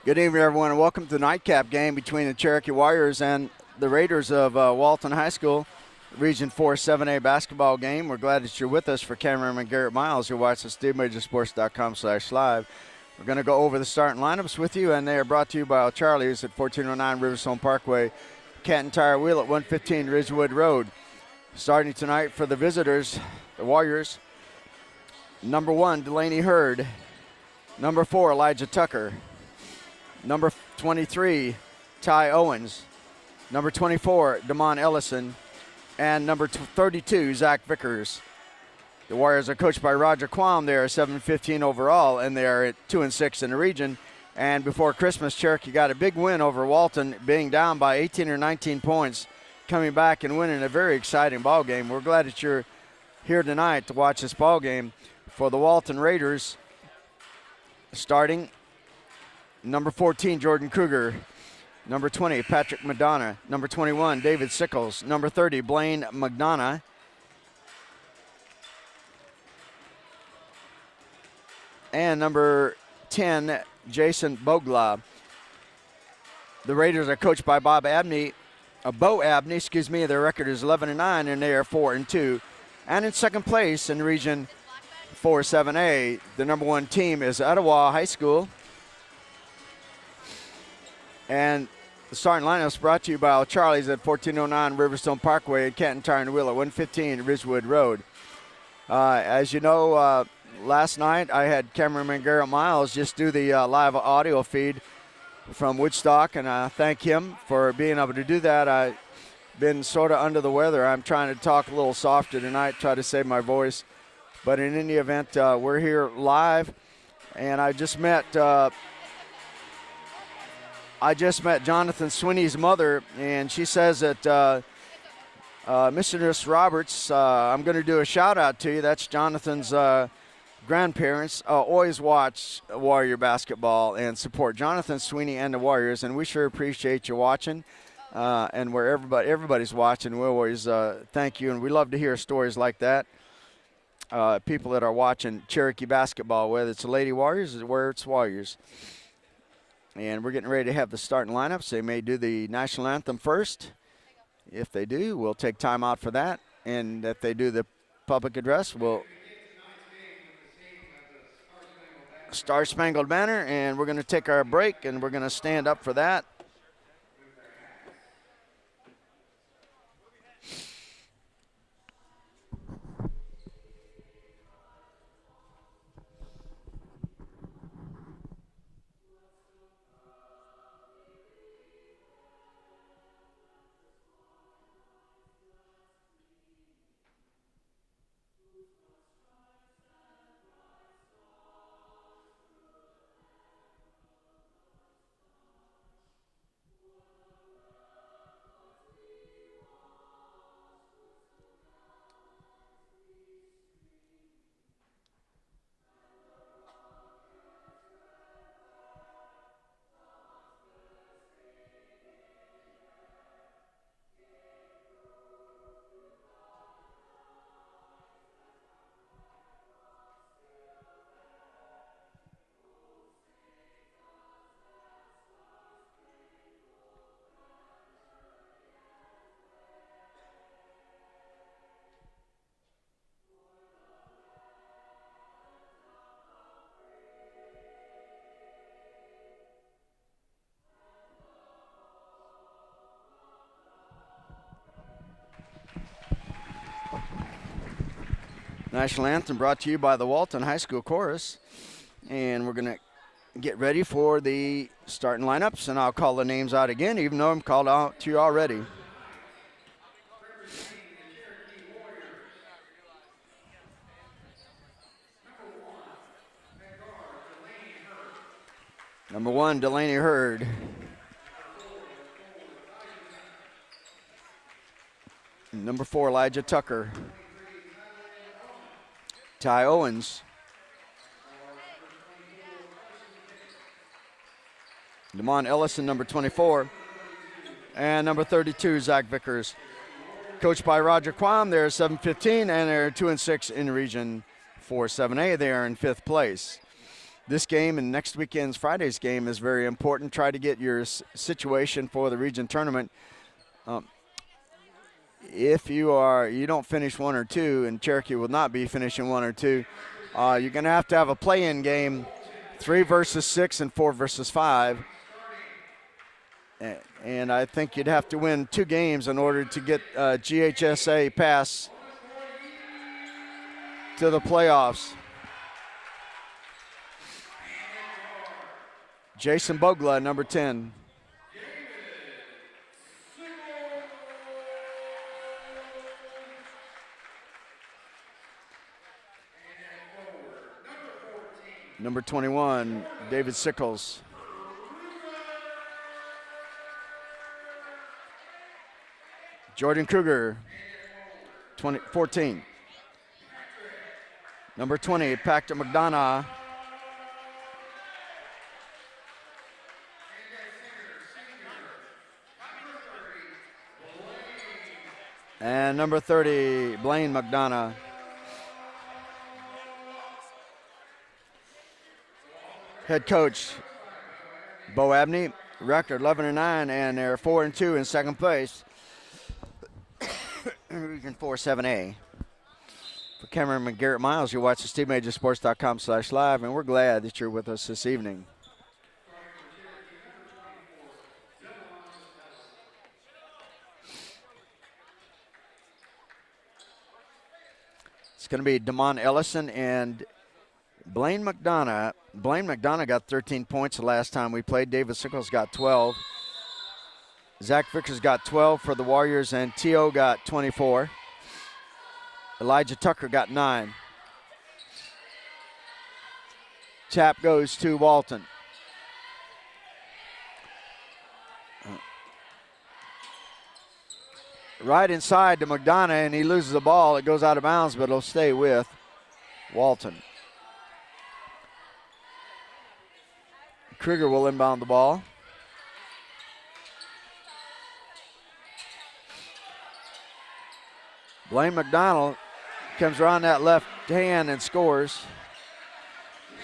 Good evening, everyone, and welcome to the nightcap game between the Cherokee Warriors and the Raiders of Walton High School, Region 4 7A basketball game. We're glad that you're with us. For cameraman Garrett Miles, who watches SteveMajorSports.com/live. We're going to go over the starting lineups with you, and they are brought to you by Charlie's at 1409 Riverstone Parkway, Canton Tire Wheel at 115 Ridgewood Road. Starting tonight for the visitors, the Warriors, number 1, Delaney Hurd. Number 4, Elijah Tucker. Number 23, Ty Owens. Number 24, Damon Ellison. And number 32, Zach Vickers. The Warriors are coached by Roger Quam. They are 7-15 overall, and they are at 2-6 in the region. And before Christmas, Cherokee got a big win over Walton, being down by 18 or 19 points, coming back and winning a very exciting ball game. We're glad that you're here tonight to watch this ball game. For the Walton Raiders, starting number 14, Jordan Kruger. Number 20, Patrick Mcdonough. Number 21, David Sickles. Number 30, Blaine Mcdonough. And number 10, Jason Bogla. The Raiders are coached by Bo Abney. Their record is 11-9, and they are 4-2. And in second place in Region 4 7A, the number 1 team is Etowah High School. And the starting lineup is brought to you by Charlie's at 1409 Riverstone Parkway at Canton Tire and Wheel at 115 Ridgewood Road. As you know, last night I had cameraman Garrett Miles just do the live audio feed from Woodstock, and I thank him for being able to do that. I've been sort of under the weather. I'm trying to talk a little softer tonight, try to save my voice. But in any event, we're here live, and I just met Jonathan Swinney's mother, and she says that Mr. Roberts, I'm going to do a shout-out to you. That's Jonathan's grandparents. Always watch Warrior basketball and support Jonathan Swinney and the Warriors, and we sure appreciate you watching. And where everybody's watching, we always thank you, and we love to hear stories like that. People that are watching Cherokee basketball, whether it's the Lady Warriors or where it's Warriors. And we're getting ready to have the starting lineups. They may do the national anthem first. If they do, we'll take time out for that. And if they do the public address, we'll Star Spangled Banner. And we're going to take our break, and we're going to stand up for that. National Anthem brought to you by the Walton High School Chorus. And we're going to get ready for the starting lineups, and I'll call the names out again, even though I'm called out to you already. Number 1, Delaney Hurd. Number 4, Elijah Tucker. Ty Owens. Damon Ellison, number 24. And number 32, Zach Vickers. Coached by Roger Quam, they're 7-15, and they're 2-6 in Region 4 7A. They are in 5th place. This game and next weekend's Friday's game is very important. Try to get your situation for the region tournament. If you don't finish 1 or 2, and Cherokee will not be finishing 1 or 2, you're going to have a play-in game, 3 versus 6 and 4 versus 5. And I think you'd have to win 2 games in order to get GHSA pass to the playoffs. Jason Bogla, number 10. Number 21, David Sickles. Jordan Kruger, 14. Number 20, Patrick Mcdonough. And number 30, Blaine Mcdonough. Head coach, Bo Abney, record 11-9, and they're 4-2 in second place. Region 4 7A. For cameraman Garrett Miles, you watch the SteveMajorSports.com/live, and we're glad that you're with us this evening. It's going to be Damon Ellison and Blaine Mcdonough. Blaine Mcdonough got 13 points the last time we played. David Sickles got 12. Zach Vickers got 12 for the Warriors, and T.O. got 24. Elijah Tucker got 9. Tap goes to Walton. Right inside to Mcdonough, and he loses the ball. It goes out of bounds, but it'll stay with Walton. Krieger will inbound the ball. Blaine Mcdonough comes around that left hand and scores.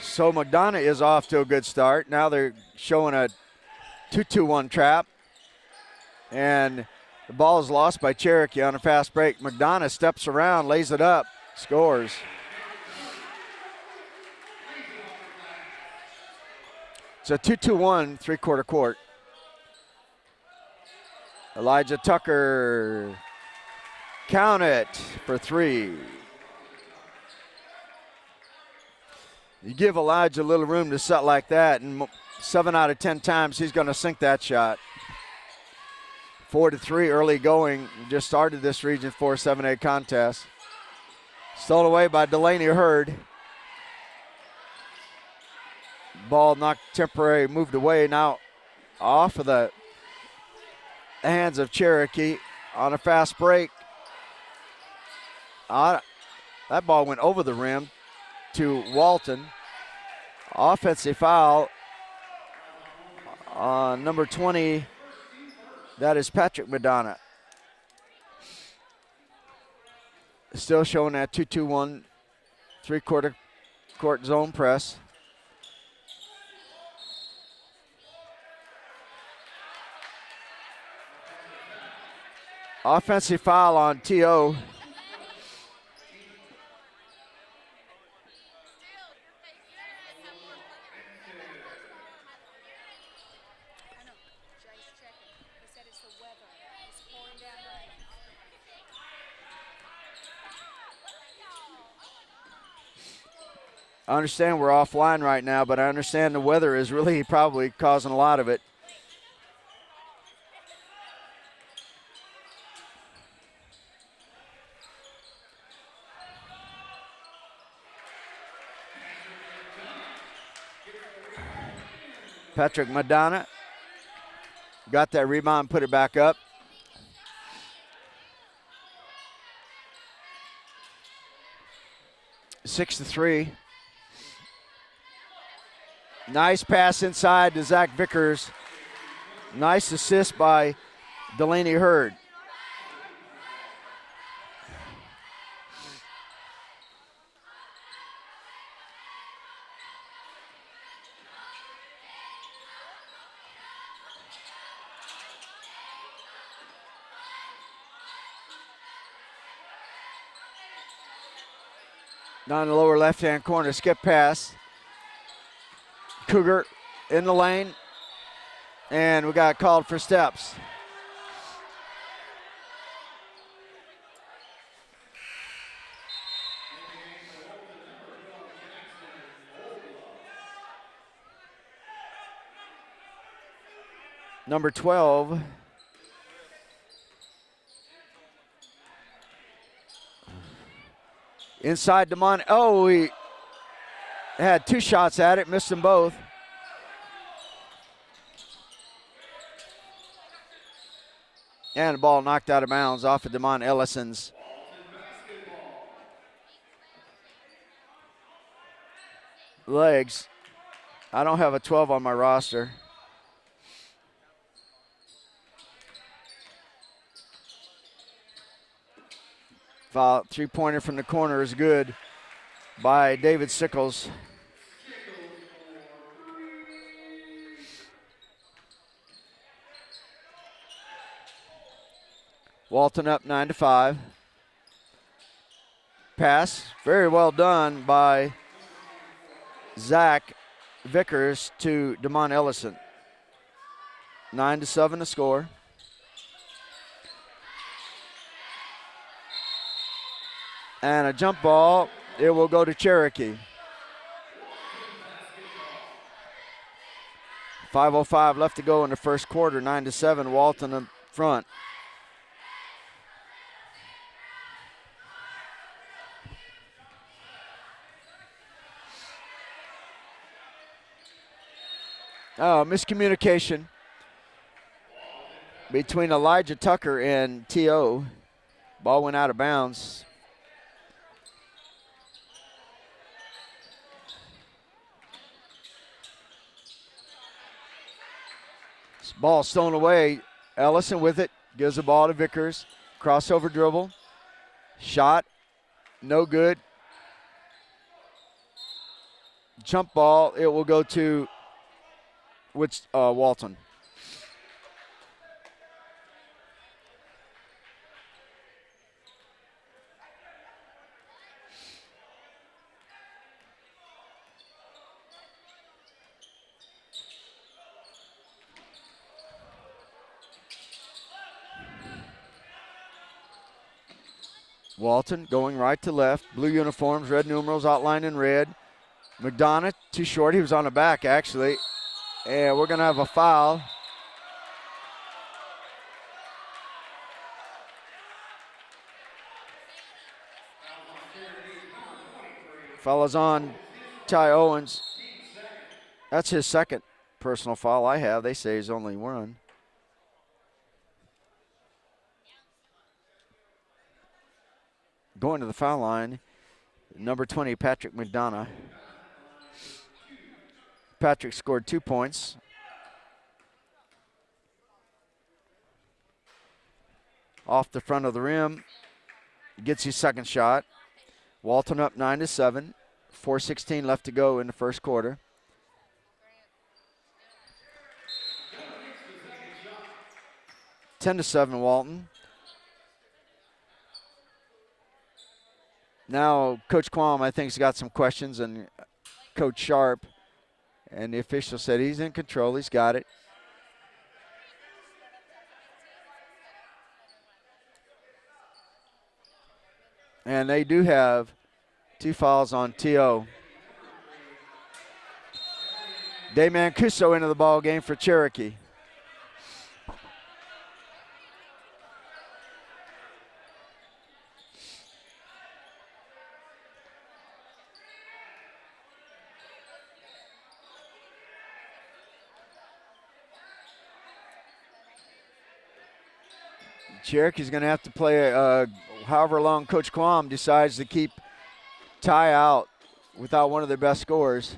So Mcdonough is off to a good start. Now they're showing a 2-2-1 trap. And the ball is lost by Cherokee on a fast break. Mcdonough steps around, lays it up, scores. It's a 2-2-1 three-quarter court. Elijah Tucker, count it for 3. You give Elijah a little room to set like that, and 7 out of 10 times he's going to sink that shot. 4-3 early going. Just started this Region 4 7A contest. Stolen away by Delaney Hurd. Ball knocked temporary, moved away. Now off of the hands of Cherokee on a fast break. That ball went over the rim to Walton. Offensive foul on number 20. That is Patrick Mcdonough. Still showing that 2-2-1 three-quarter court zone press. Offensive foul on T.O. I understand we're offline right now, but I understand the weather is really probably causing a lot of it. Patrick Mcdonough got that rebound, put it back up. Six to 3. Nice pass inside to Zach Vickers. Nice assist by Delaney Hurd. Down the lower left-hand corner, skip pass. Cougar in the lane, and we got called for steps. Number 12. Inside DeMont. Oh, he had 2 shots at it, missed them both. And the ball knocked out of bounds off of DeMont Ellison's legs. I don't have a 12 on my roster. Foul, 3-pointer from the corner is good by David Sickles. Walton up 9-5. Pass, very well done by Zach Vickers to DeMont Ellison. 9-7 to score. And a jump ball, it will go to Cherokee. 5:05 left to go in the first quarter, 9-7, Walton in front. Oh, miscommunication between Elijah Tucker and T.O. Ball went out of bounds. Ball stolen away. Ellison with it. Gives the ball to Vickers. Crossover dribble. Shot. No good. Jump ball. It will go to Walton. Walton going right to left. Blue uniforms, red numerals outlined in red. Mcdonough, too short. He was on the back, actually. And we're going to have a foul. Foul is on Ty Owens. That's his second personal foul I have. They say he's only one. Going to the foul line, number 20, Patrick Mcdonough. Patrick scored 2 points. Off the front of the rim, gets his second shot. Walton up 9-7, 4:16 left to go in the first quarter. Ten to 7, Walton. Now, Coach Quam, I think, has got some questions, and Coach Sharp, and the official said he's in control. He's got it. And they do have 2 fouls on T.O. Dayman Cuso into the ball game for Cherokee. Cherokee's going to have to play however long Coach Quam decides to keep Ty out without one of their best scorers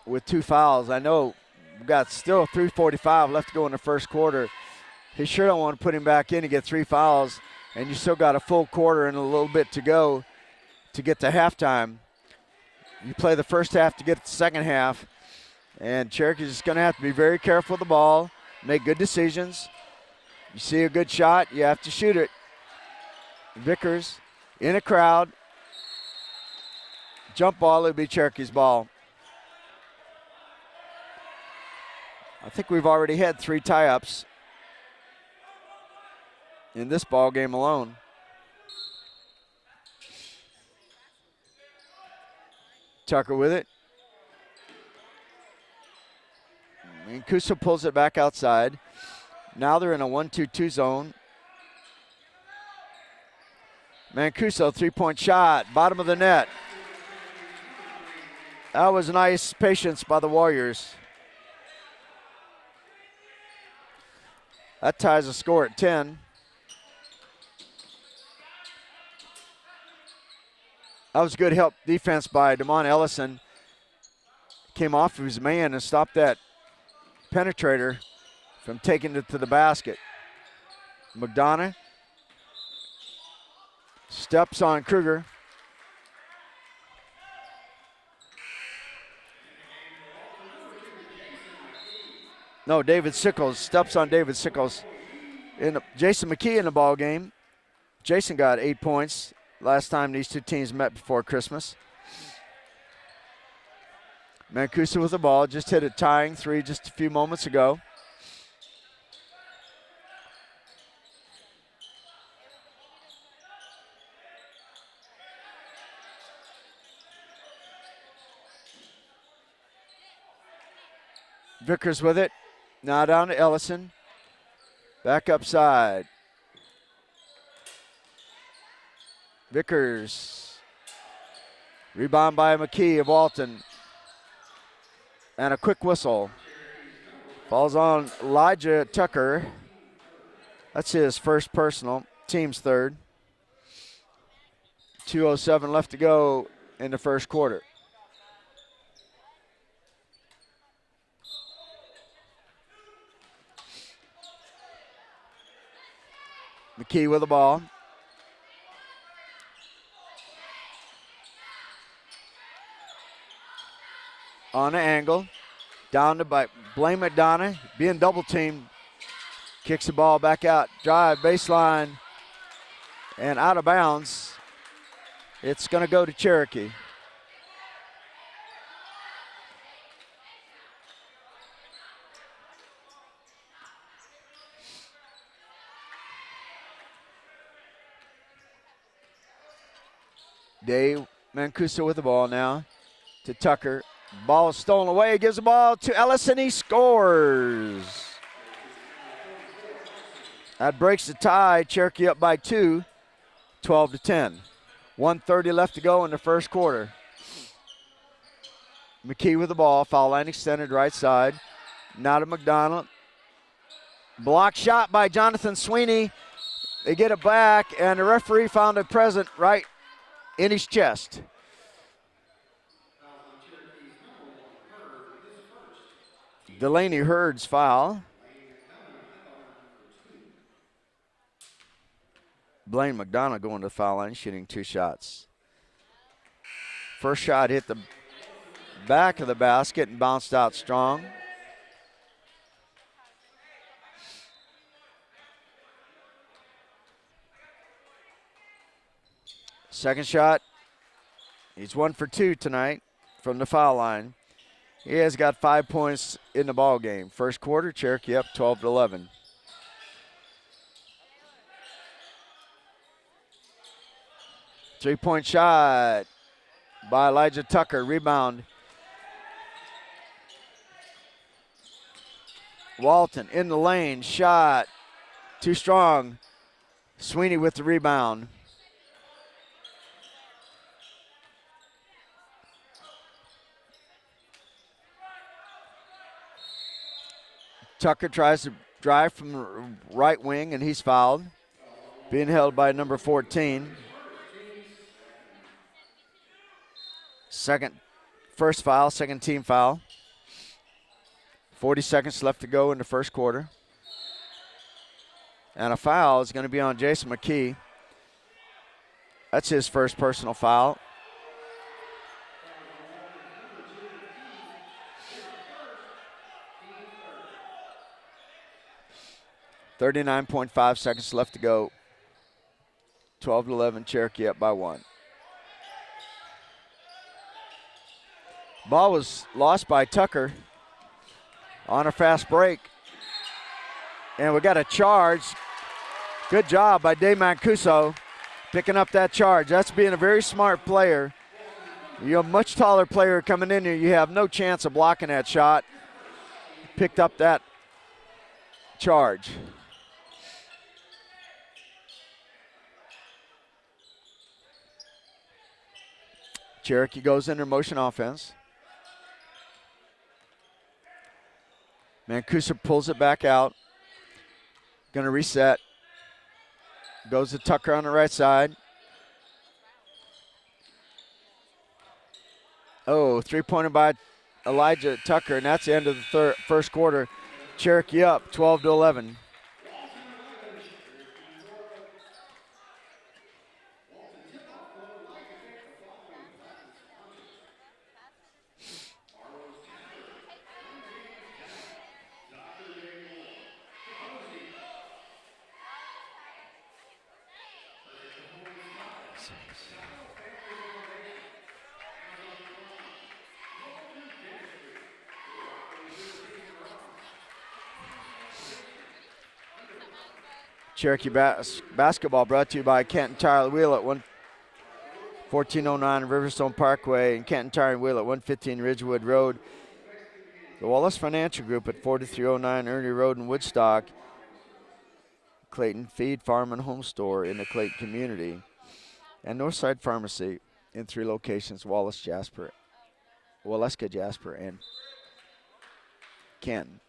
with 2 fouls. I know we've got still 3:45 left to go in the first quarter. He sure don't want to put him back in to get 3 fouls, and you still got a full quarter and a little bit to go to get to halftime. You play the first half to get the second half, and Cherokee's just going to have to be very careful with the ball, make good decisions. You see a good shot, you have to shoot it. Vickers in a crowd, Jump ball, it'll be Cherokee's ball. I think we've already had 3 tie-ups in this ball game alone. Tucker with it. Mancuso pulls it back outside. Now they're in a 1-2-2 zone. Mancuso, 3-point shot, bottom of the net. That was nice patience by the Warriors. That ties the score at 10. That was good help defense by DeMon Ellison. Came off of his man and stopped that penetrator from taking it to the basket. Mcdonough steps on Kruger. No, David Sickles steps on David Sickles. Jason McKee in the ball game. Jason got 8 points last time these 2 teams met before Christmas. Mancuso with the ball, just hit a tying 3 just a few moments ago. Vickers with it. Now down to Ellison. Back upside. Vickers. Rebound by McKee of Walton. And a quick whistle. Falls on Elijah Tucker. That's his first personal. Team's third. 2:07 left to go in the first quarter. McKee with the ball. On the angle. Down to Blaine Mcdonough. Being double teamed. Kicks the ball back out. Drive, baseline. And out of bounds. It's going to go to Cherokee. Dave Mancuso with the ball now to Tucker. Ball stolen away, gives the ball to Ellison, he scores. That breaks the tie, Cherokee up by 2, 12-10. 1:30 left to go in the first quarter. McKee with the ball, foul line extended right side. Now to Mcdonough. Block shot by Jonathan Sweeney. They get it back, and the referee found it present right in his chest. Delaney Hurd's foul. Blaine Mcdonough going to the foul line, shooting 2 shots. First shot hit the back of the basket and bounced out strong. Second shot, he's 1 for 2 tonight from the foul line. He has got 5 points in the ball game. First quarter, Cherokee up 12-11. Three-point shot by Elijah Tucker. Rebound. Walton in the lane. Shot. Too strong. Sweeney with the rebound. Tucker tries to drive from the right wing, and he's fouled. Being held by number 14. First foul, second team foul. 40 seconds left to go in the first quarter. And a foul is going to be on Jason McKee. That's his first personal foul. .5 seconds left to go. 12-11, Cherokee up by 1. Ball was lost by Tucker on a fast break. And we got a charge. Good job by Dave Mancuso picking up that charge. That's being a very smart player. You're a much taller player coming in here. You have no chance of blocking that shot. Picked up that charge. Cherokee goes into motion offense. Mancuso pulls it back out. Going to reset. Goes to Tucker on the right side. Oh, three-pointer by Elijah Tucker, and that's the end of the first quarter. Cherokee up 12-11. Cherokee basketball brought to you by Canton Tire and Wheel at 1409 Riverstone Parkway and Canton Tire and Wheel at 115 Ridgewood Road. The Wallace Financial Group at 4309 Ernie Road in Woodstock. Clayton Feed Farm and Home Store in the Clayton community. And Northside Pharmacy in 3 locations, Waleska, Jasper, and Canton.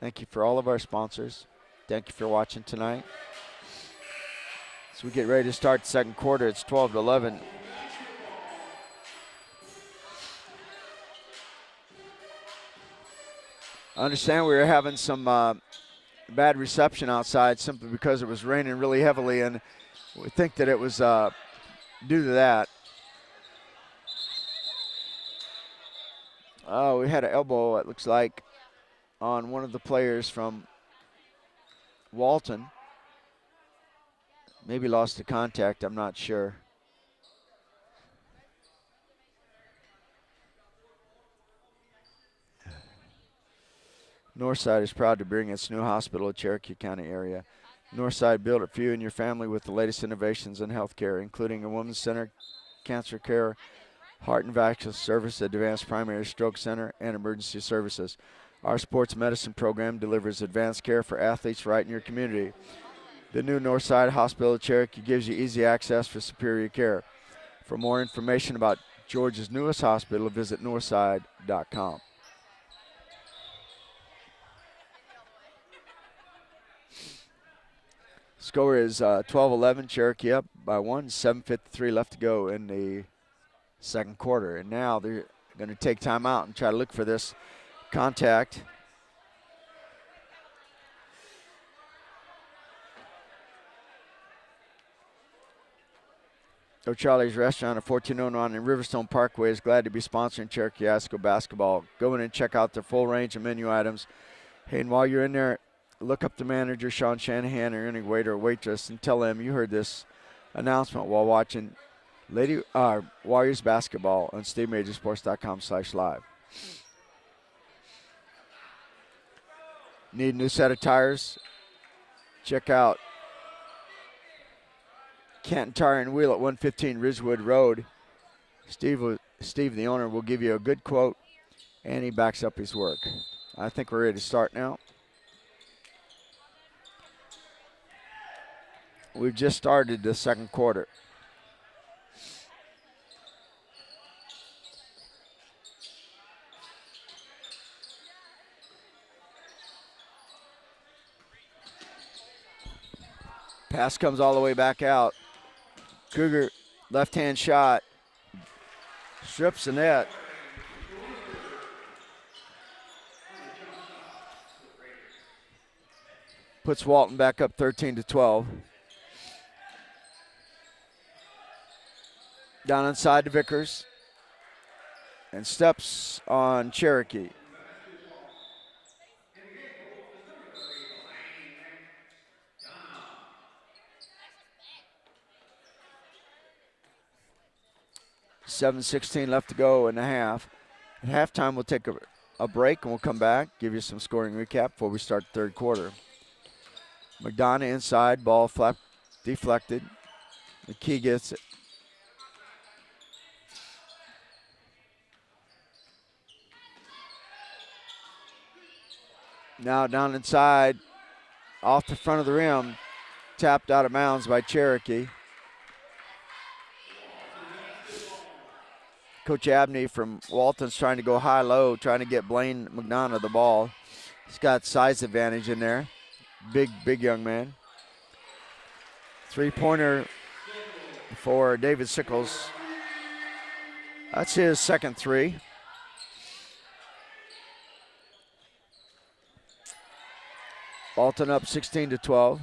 Thank you for all of our sponsors. Thank you for watching tonight. As we get ready to start the second quarter, it's 12-11. I understand we were having some bad reception outside simply because it was raining really heavily, and we think that it was due to that. Oh, we had an elbow, it looks like, on one of the players from Walton. Maybe lost the contact, I'm not sure. Northside is proud to bring its new hospital to Cherokee County area. Northside built it for you and your family with the latest innovations in healthcare, including a women's center, cancer care, heart and vascular service, advanced primary stroke center, and emergency services. Our sports medicine program delivers advanced care for athletes right in your community. The new Northside Hospital Cherokee gives you easy access for superior care. For more information about Georgia's newest hospital, visit northside.com. Score is 12-11, Cherokee up by 1, 7:53 left to go in the second quarter. And now they're going to take time out and try to look for this contact. O'Charlie's Restaurant at 1409 in Riverstone Parkway is glad to be sponsoring Cherokee High School basketball. Go in and check out their full range of menu items. Hey, and while you're in there, look up the manager, Sean Shanahan, or any waiter or waitress, and tell them you heard this announcement while watching Warriors basketball on SteveMajorSports.com/live. Need a new set of tires? Check out Canton Tire and Wheel at 115 Ridgewood Road. Steve, the owner, will give you a good quote, and he backs up his work. I think we're ready to start now. We've just started the second quarter. Pass comes all the way back out. Cougar left-hand shot. Strips the net. Puts Walton back up 13-12. Down inside to Vickers. And steps on Cherokee. 7:16 left to go in the half. At halftime, we'll take a break and we'll come back, give you some scoring recap before we start the third quarter. McDonough inside, ball deflected. McKee gets it. Now down inside, off the front of the rim, tapped out of bounds by Cherokee. Coach Abney from Walton's trying to go high-low, trying to get Blaine Mcdonough the ball. He's got size advantage in there. Big young man. Three-pointer for David Sickles. That's his second three. Walton up 16-12.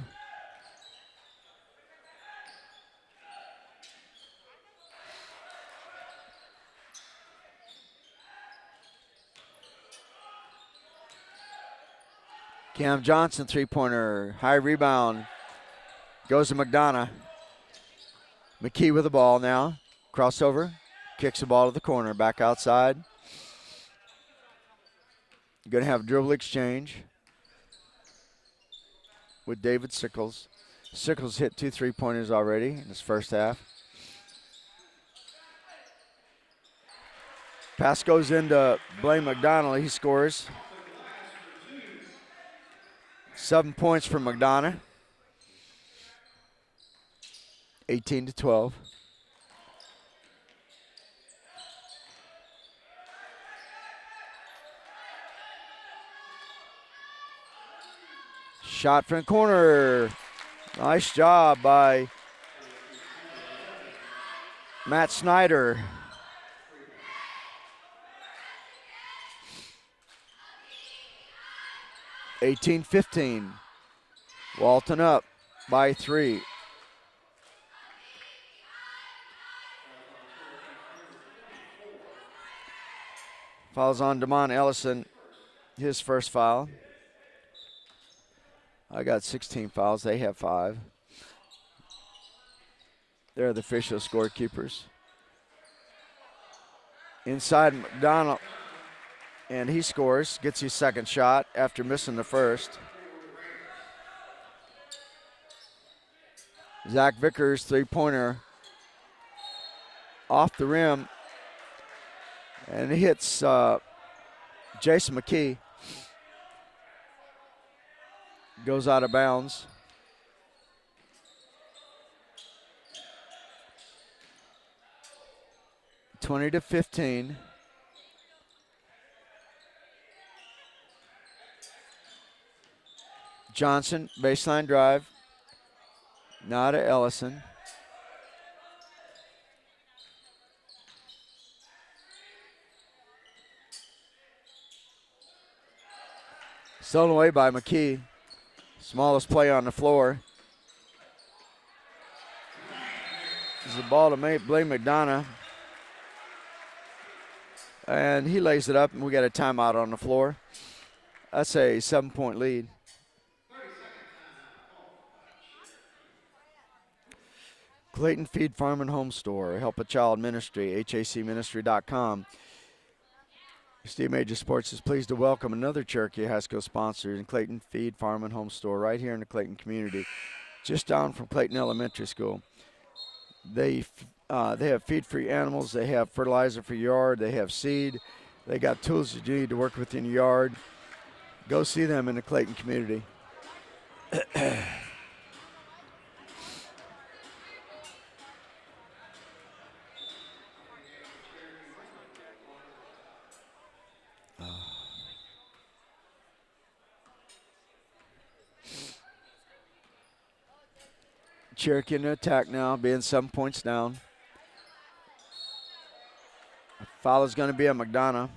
Cam Johnson, three-pointer, high rebound, goes to McDonough. McKee with the ball now, crossover, kicks the ball to the corner, back outside. Going to have a dribble exchange with David Sickles. Sickles hit 2 3-pointers already in his first half. Pass goes into Blaine McDonough, he scores. 7 points for McDonough. 18-12. Shot from the corner. Nice job by Matt Snyder. (18-15). Walton up by 3. Fouls on Damon Ellison, his first foul. I got 16 fouls. They have 5. They're the official scorekeepers. Inside McDonough, and he scores, gets his second shot after missing the first. Zach Vickers, three-pointer, off the rim, and he hits Jason McKee. Goes out of bounds. (20-15). Johnson, baseline drive. Now to Ellison. Stolen away by McKee. Smallest play on the floor. This is the ball to Blaine McDonough. And he lays it up, and we got a timeout on the floor. That's a 7-point lead. Clayton Feed Farm and Home Store, Help a Child Ministry, hacministry.com. Steve Major Sports is pleased to welcome another Cherokee High School sponsor in Clayton Feed Farm and Home Store right here in the Clayton community, just down from Clayton Elementary School. They have feed-free animals. They have fertilizer for your yard. They have seed. They got tools that you need to work with in your yard. Go see them in the Clayton community. Cherokee in the attack now, being 7 points down. Foul is going to be on McDonough.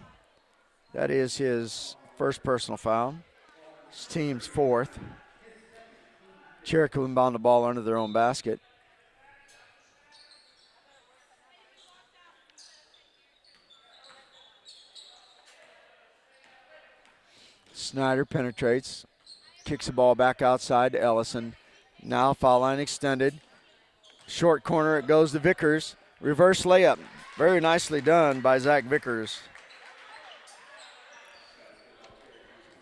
That is his first personal foul. His team's 4th. Cherokee will inbound the ball under their own basket. Snyder penetrates, kicks the ball back outside to Ellison. Now foul line extended. Short corner, it goes to Vickers. Reverse layup. Very nicely done by Zach Vickers.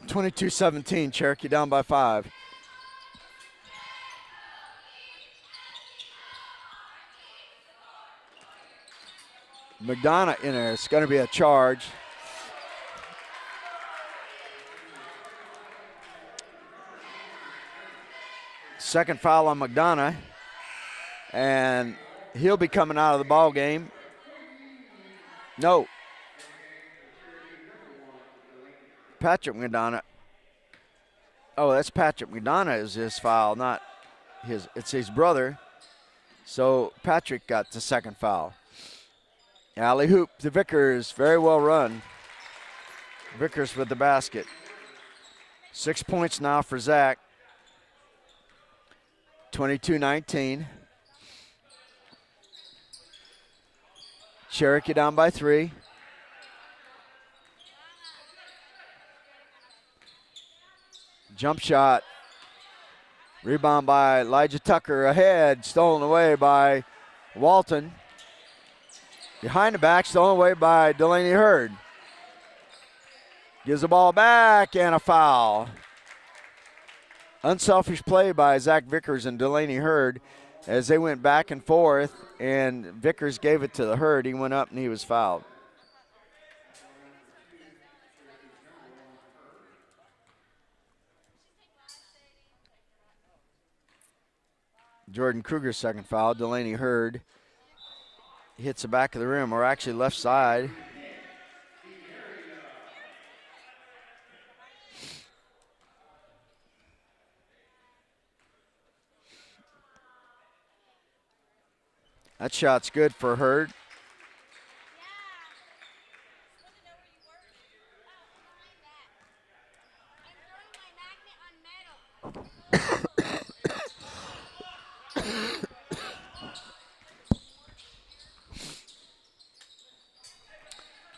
22-17, Cherokee down by 5. Mcdonough in there. It's going to be a charge. Second foul on Mcdonough, and he'll be coming out of the ball game. No. Patrick Mcdonough. Oh, that's Patrick Mcdonough is his foul, not his. It's his brother. So Patrick got the second foul. Alley hoop to Vickers. Very well run. Vickers with the basket. 6 points now for Zach. 22-19. Cherokee down by 3. Jump shot. Rebound by Elijah Tucker. Ahead. Stolen away by Walton. Behind the back. Stolen away by Delaney Hurd. Gives the ball back and a foul. Unselfish play by Zach Vickers and Delaney Hurd as they went back and forth, and Vickers gave it to the Hurd. He went up and he was fouled. Jordan Kruger's second foul. Delaney Hurd hits the back of the rim, or actually left side. That shot's good for Hurd.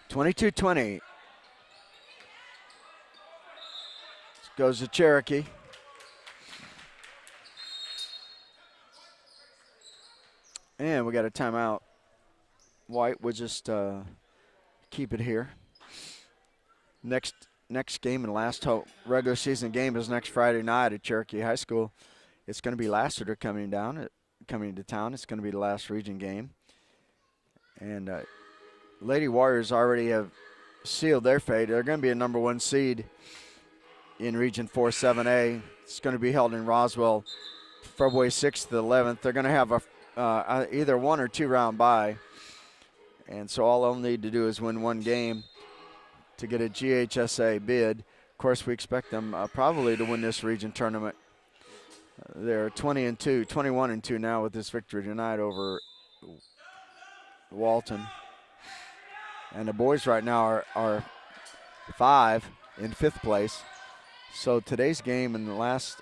(22-20). Goes to Cherokee. And we got a timeout. White will just keep it here. Next game and last regular season game is next Friday night at Cherokee High School. It's going to be Lassiter coming to town. It's going to be the last region game. And Lady Warriors already have sealed their fate. They're going to be a number 1 seed in Region 4 7A. It's going to be held in Roswell February 6th to the 11th. They're going to have a either 1 or 2 round bye. And so all they'll need to do is win 1 game to get a GHSA bid. Of course, we expect them probably to win this region tournament. They're 21-2 now with this victory tonight over Walton. And the boys right now are 5 in 5th place. So today's game and the last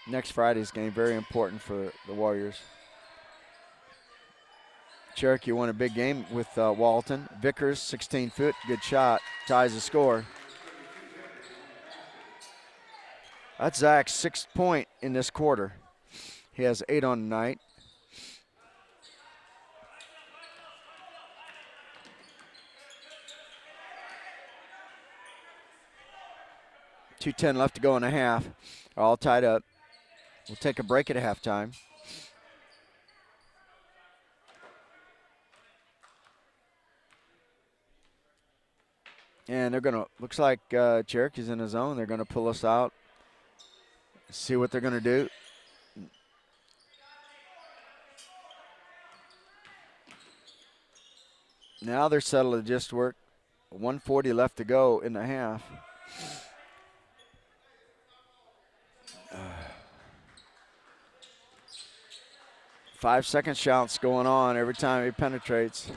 next Friday's game, very important for the Warriors. Cherokee won a big game with Walton. Vickers, 16-foot, good shot, ties the score. That's Zach's 6th point in this quarter. He has 8 on the night. .210 left to go in the half. All tied up. We'll take a break at halftime. And they're going to, looks like Cherokee's in the zone. They're going to pull us out. See what they're going to do. Now they're settled to just work. 1:40 left to go in the half. 5-second shouts going on every time he penetrates.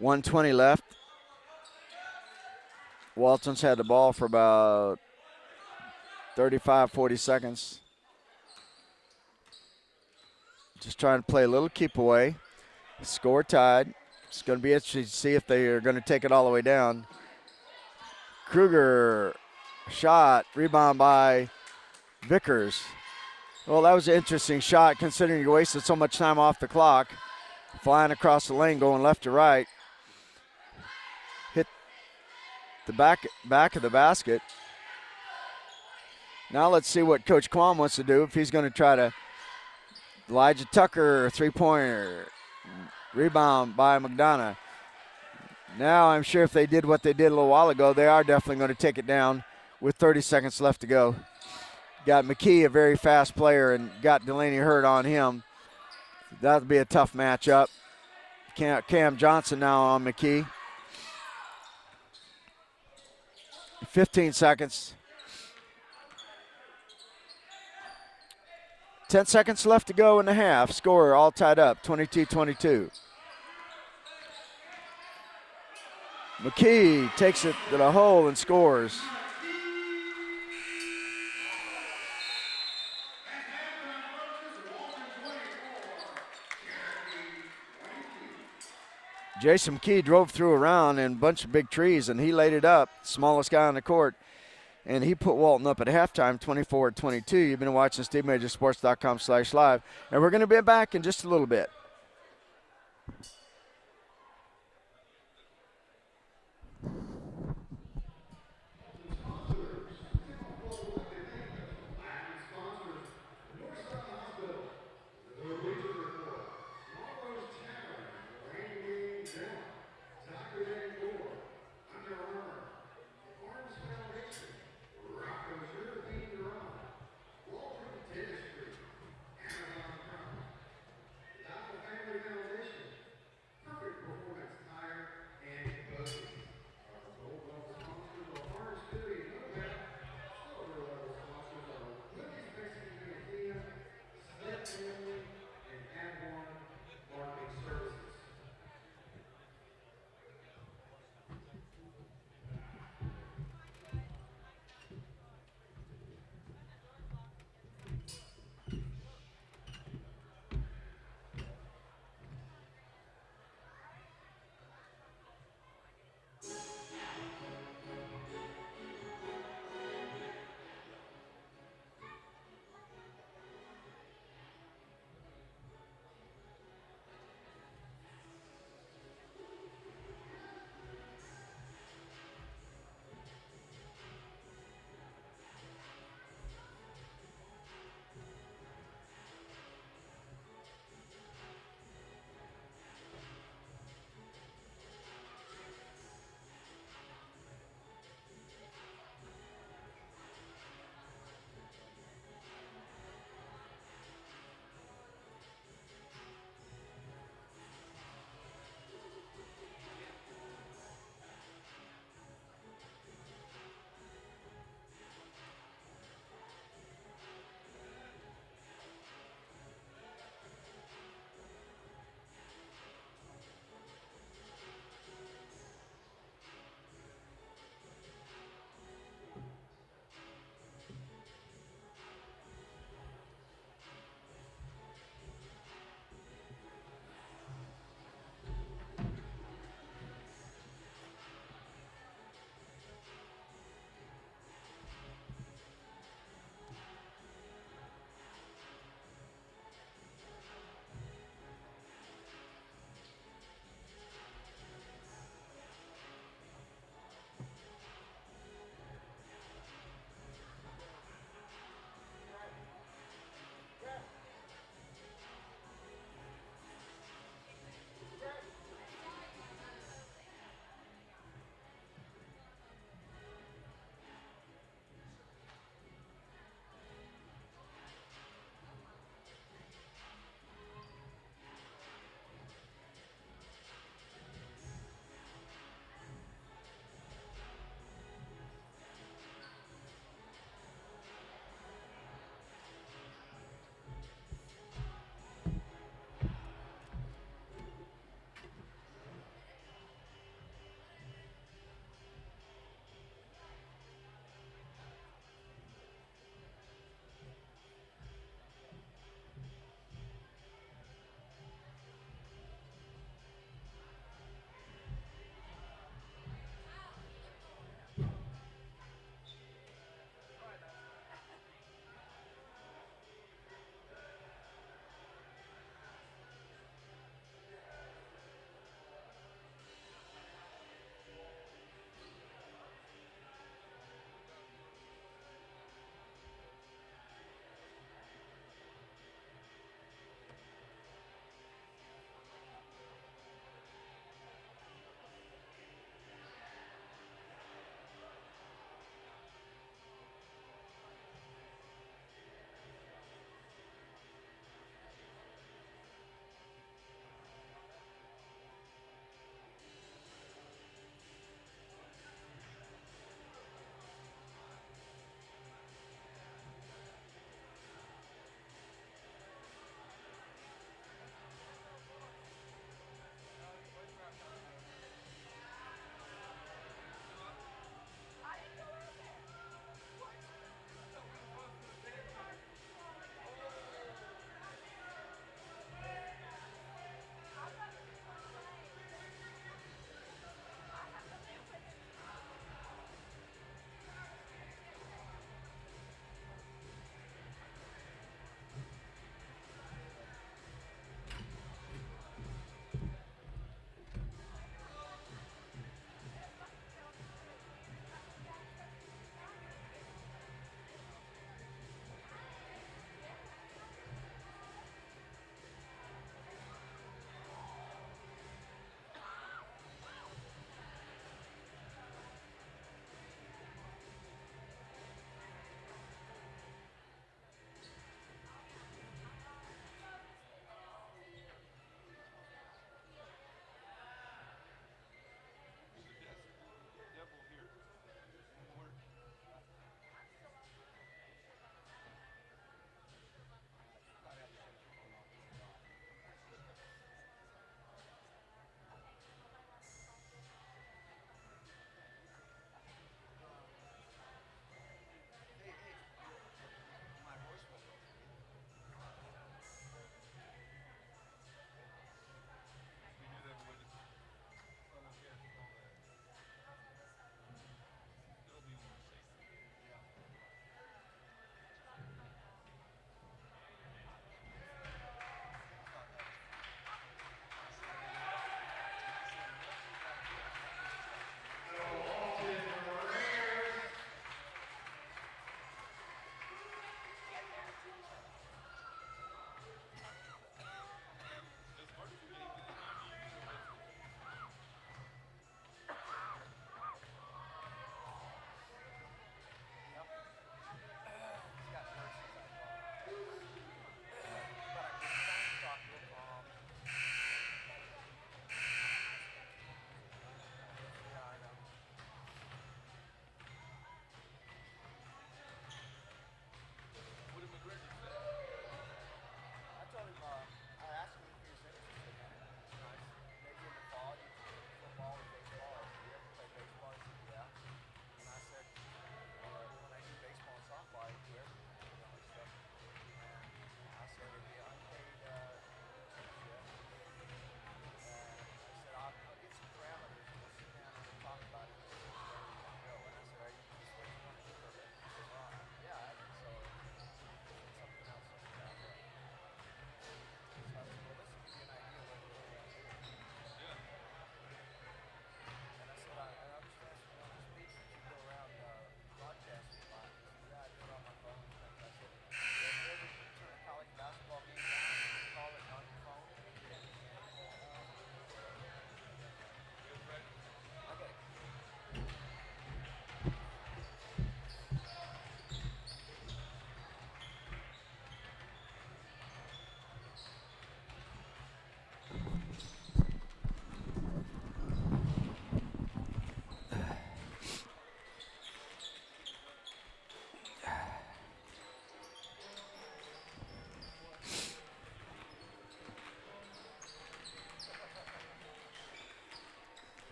.120 left. Walton's had the ball for about 35, 40 seconds. Just trying to play a little keep away. Score tied. It's going to be interesting to see if they are going to take it all the way down. Kruger Shot, rebound by Vickers. Well, that was an interesting shot considering you wasted so much time off the clock. Flying across the lane, going left to right. Hit the back of the basket. Now let's see what Coach Quam wants to do. If he's going to try to Elijah Tucker, three-pointer. Rebound by Mcdonough. Now I'm sure if they did what they did a little while ago, they are definitely going to take it down with 30 seconds left to go. Got McKee, a very fast player, and got Delaney hurt on him. That'll be a tough matchup. Cam Johnson now on McKee. 15 seconds. 10 seconds left to go in the half. Score all tied up, 22-22. McKee takes it to the hole and scores. Jason McKee drove through a round and a bunch of big trees, and he laid it up, smallest guy on the court. And he put Walton up at halftime, 24-22. You've been watching SteveMajorSports.com/live. And we're going to be back in just a little bit.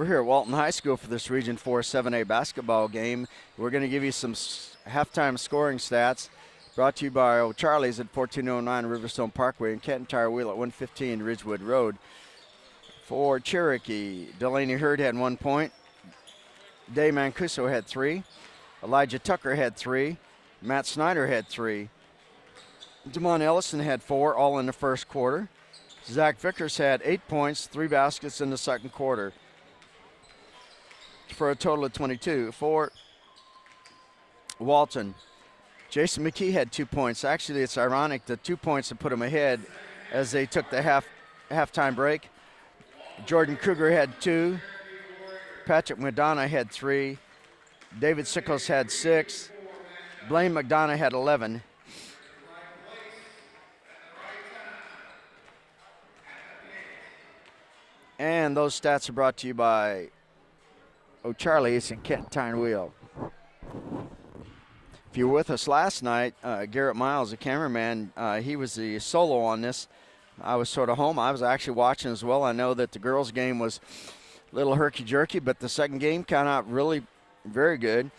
We're here at Walton High School for this Region 4 7A basketball game. We're going to give you some halftime scoring stats brought to you by O'Charlie's at 1409 Riverstone Parkway and Canton Tire Wheel at 115 Ridgewood Road. For Cherokee, Delaney Hurd had 1 point. Day Mancuso had 3. Elijah Tucker had 3. Matt Snyder had 3. Damon Ellison had 4, all in the first quarter. Zach Vickers had 8 points, 3 baskets in the second quarter, for a total of 22. For Walton, Jason McKee had 2 points. Actually, it's ironic, the 2 points that put him ahead as they took the halftime break. Jordan Kruger had 2. Patrick Mcdonough had 3. David Sickles had 6. Blaine McDonough had 11. And those stats are brought to you by O'Charlie's and Canton Tire Wheel. If you were with us last night, Garrett Miles, the cameraman, he was the solo on this. I was sort of home. I was actually watching as well. I know that the girls' game was a little herky-jerky, but the second game came out really very good.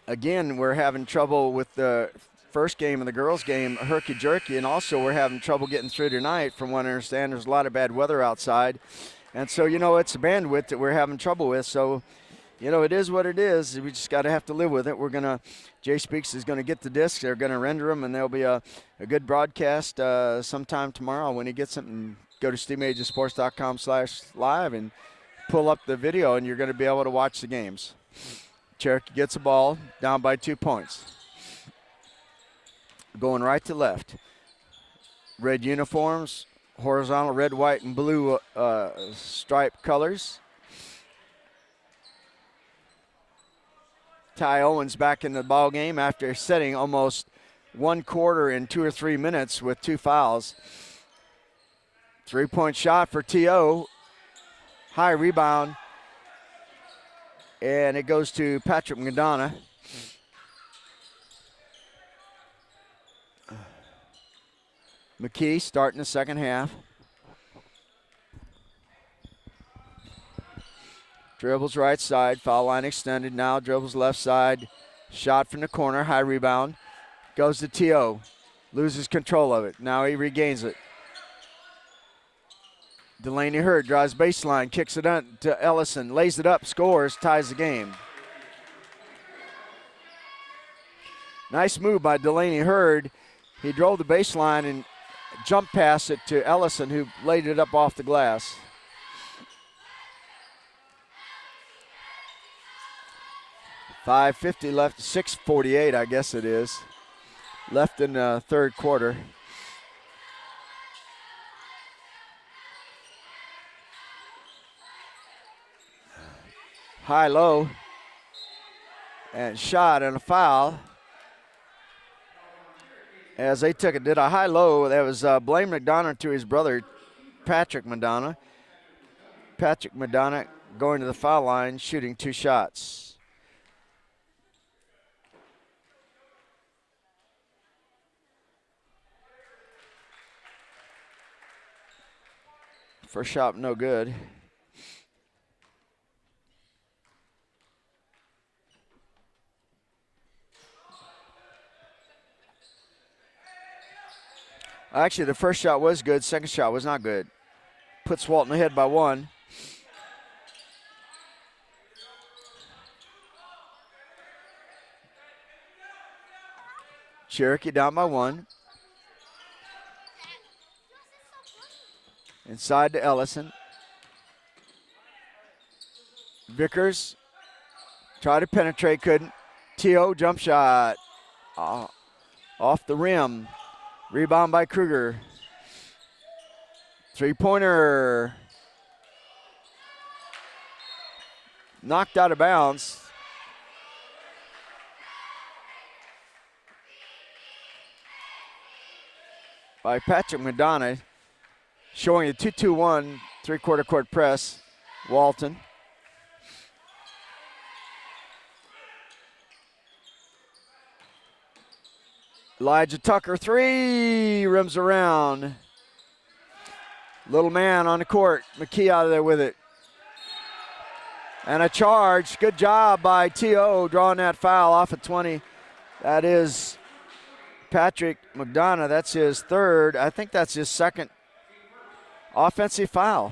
Again, we're having trouble with the first game and the girls' game, herky-jerky, and also we're having trouble getting through tonight. From what I understand, there's a lot of bad weather outside. And so, it's a bandwidth that we're having trouble with. So, it is what it is. We just got to have to live with it. Jay Speaks is going to get the discs. They're going to render them, and there'll be a good broadcast sometime tomorrow when he gets it. And go to steamagensports.com/live and pull up the video, and you're going to be able to watch the games. Cherokee gets the ball, down by 2 points. Going right to left. Red uniforms, horizontal red, white, and blue striped colors. Ty Owens back in the ball game after setting almost 1 quarter in 2 or 3 minutes with 2 fouls. 3-point shot for T.O. High rebound. And it goes to Patrick Mcdonough. McKee starting the second half. Dribbles right side, foul line extended. Now dribbles left side. Shot from the corner, high rebound. Goes to T.O. Loses control of it. Now he regains it. Delaney Hurd drives baseline, kicks it on to Ellison, lays it up, scores, ties the game. Nice move by Delaney Hurd. He drove the baseline and jumped past it to Ellison, who laid it up off the glass. .550 left, 6:48, I guess it is, left in the third quarter. High-low, and shot and a foul. As they did a high-low, that was Blaine McDonough to his brother, Patrick Mcdonough. Patrick Mcdonough going to the foul line, shooting 2 shots. First shot, no good. Actually, the first shot was good. Second shot was not good. Puts Walton ahead by 1. Cherokee down by 1. Inside to Ellison. Vickers tried to penetrate, couldn't. T.O. jump shot. Off the rim. Rebound by Kruger. 3-pointer. Knocked out of bounds. By Patrick Mcdonough. Showing a 2-2-1 3/4 court press. Walton. Elijah Tucker, 3, rims around. Little man on the court. McKee out of there with it. And a charge. Good job by T.O. drawing that foul off at 20. That is Patrick Mcdonough. That's his third. I think that's his second offensive foul.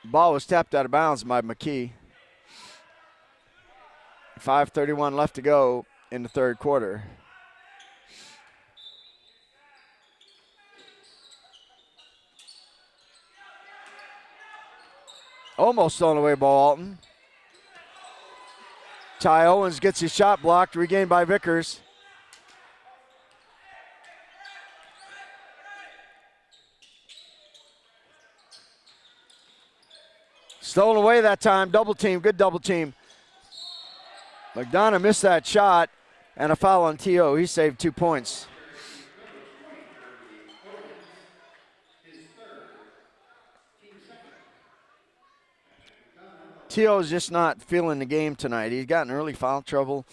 Ball was tapped out of bounds by McKee. 5:31 left to go in the third quarter. Almost stolen away by Walton. Ty Owens gets his shot blocked, regained by Vickers. Stolen away that time, double team, good double team. Mcdonough missed that shot, and a foul on T.O. He saved 2 points. T.O.'s just not feeling the game tonight. He's gotten early foul trouble,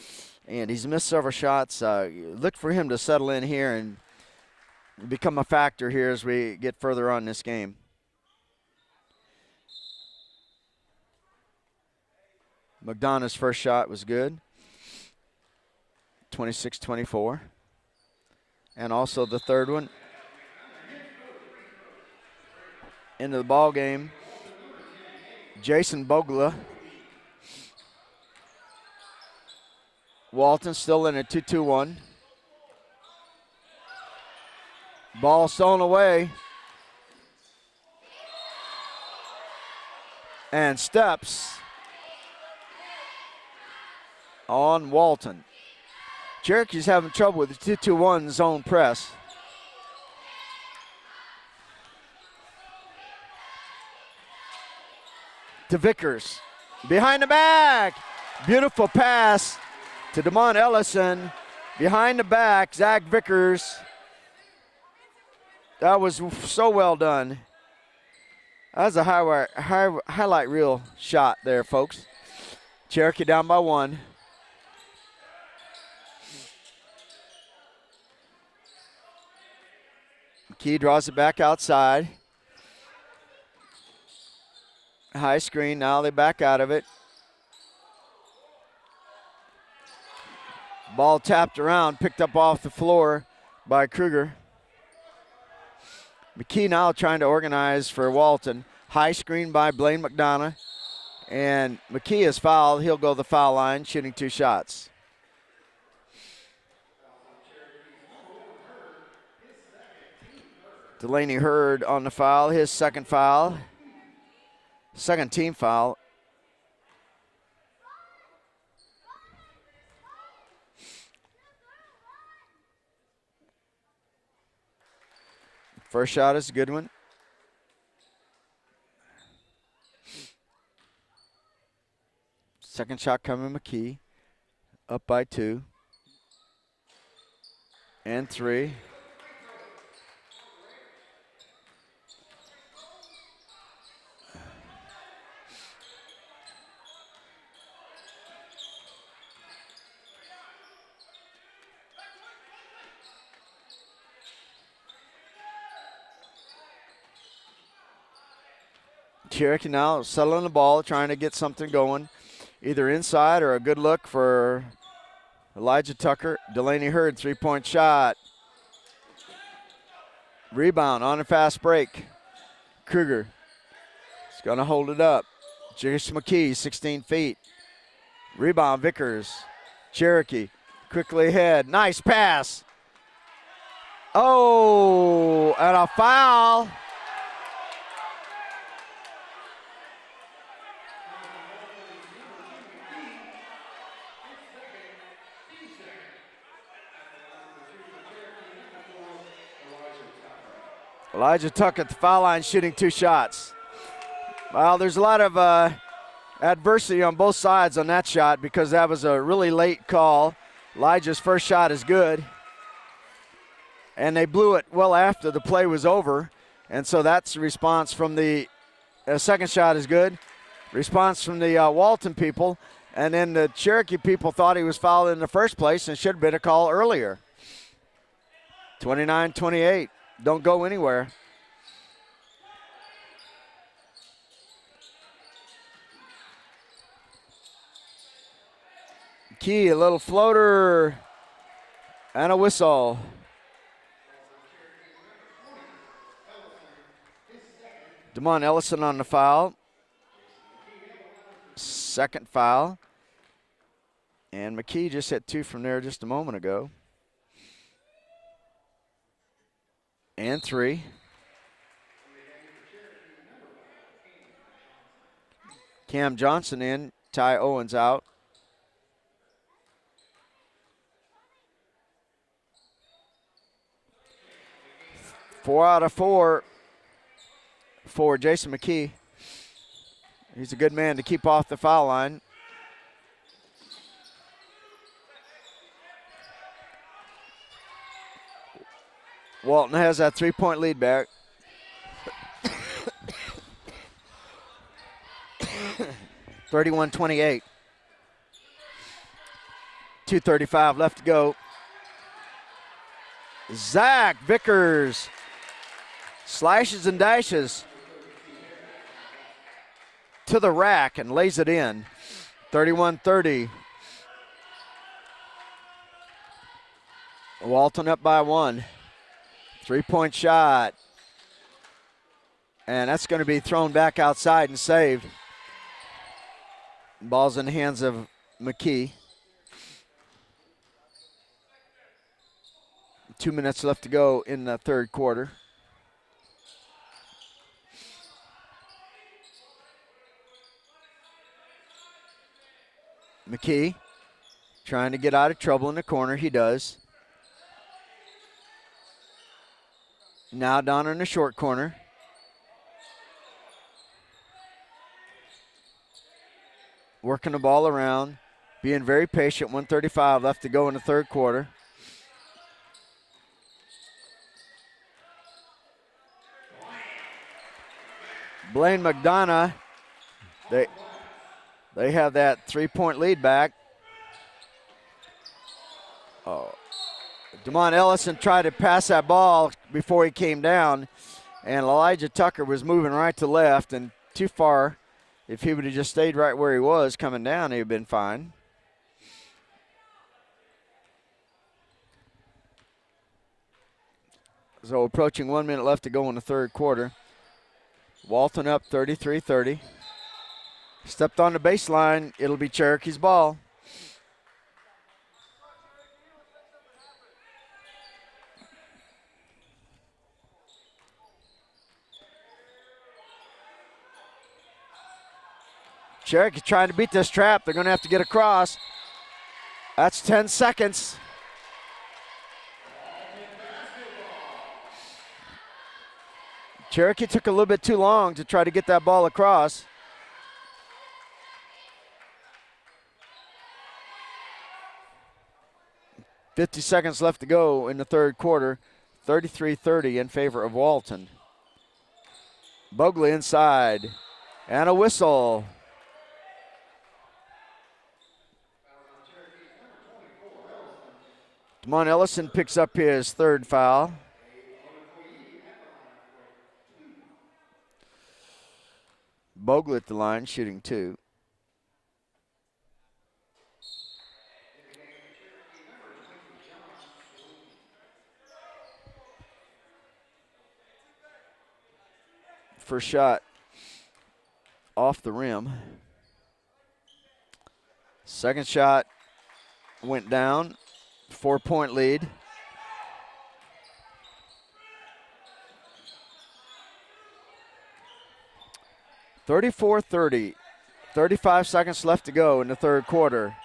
and he's missed several shots. Look for him to settle in here and become a factor here as we get further on in this game. Mcdonough's first shot was good, 26-24. And also the third one. Into the ball game, Jason Bogla. Walton still in a 2-2-1. Ball stolen away. And steps on Walton. Cherokee's having trouble with the 2-2-1 zone press. To Vickers. Behind the back. Beautiful pass to DeMont Ellison. Behind the back, Zach Vickers. That was so well done. That was a highlight reel shot there, folks. Cherokee down by 1. McKee draws it back outside. High screen, now they back out of it. Ball tapped around, picked up off the floor by Kruger. McKee now trying to organize for Walton. High screen by Blaine Mcdonough. And McKee is fouled. He'll go to the foul line, shooting 2 shots. Delaney Hurd on the foul, his second foul. Second team foul. First shot is a good one. Second shot coming McKee. Up by 2. And 3. Cherokee now settling the ball, trying to get something going, either inside or a good look for Elijah Tucker. Delaney Hurd, 3-point shot. Rebound on a fast break. Kruger is going to hold it up. Jason McKee, 16 feet. Rebound, Vickers. Cherokee quickly ahead. Nice pass. Oh, and a foul. Elijah Tuck at the foul line shooting 2 shots. Well, there's a lot of adversity on both sides on that shot because that was a really late call. Elijah's first shot is good. And they blew it well after the play was over. And so that's the response from the second shot is good. Response from the Walton people. And then the Cherokee people thought he was fouled in the first place and should have been a call earlier. 29-28. Don't go anywhere. McKee, a little floater and a whistle. Damon Ellison on the foul. Second foul. And McKee just hit 2 from there just a moment ago. And 3. Cam Johnson in. Ty Owens out. Four out of 4 for Jason McKee. He's a good man to keep off the foul line. Walton has that 3-point lead back. 31-28. 2:35 left to go. Zach Vickers slashes and dashes to the rack and lays it in. 31-30. Walton up by 1. 3-point shot. And that's going to be thrown back outside and saved. Ball's in the hands of McKee. 2 minutes left to go in the third quarter. McKee trying to get out of trouble in the corner. He does. Now down in the short corner. Working the ball around, being very patient. 1:35 left to go in the third quarter. Blaine Mcdonough, they have that 3-point lead back. Oh, Damon Ellison tried to pass that ball before he came down, and Elijah Tucker was moving right to left and too far. If he would have just stayed right where he was coming down, he would have been fine. So approaching 1 minute left to go in the third quarter. Walton up 33-30. Stepped on the baseline. It'll be Cherokee's ball. Cherokee trying to beat this trap. They're going to have to get across. That's 10 seconds. Cherokee took a little bit too long to try to get that ball across. .50 seconds left to go in the third quarter. 33-30 in favor of Walton. Bogley inside. And a whistle. Damon Ellison picks up his third foul. Bogle at the line, shooting 2. First shot off the rim. Second shot went down. 4-point lead. (34-30). 35 seconds left to go in the third quarter.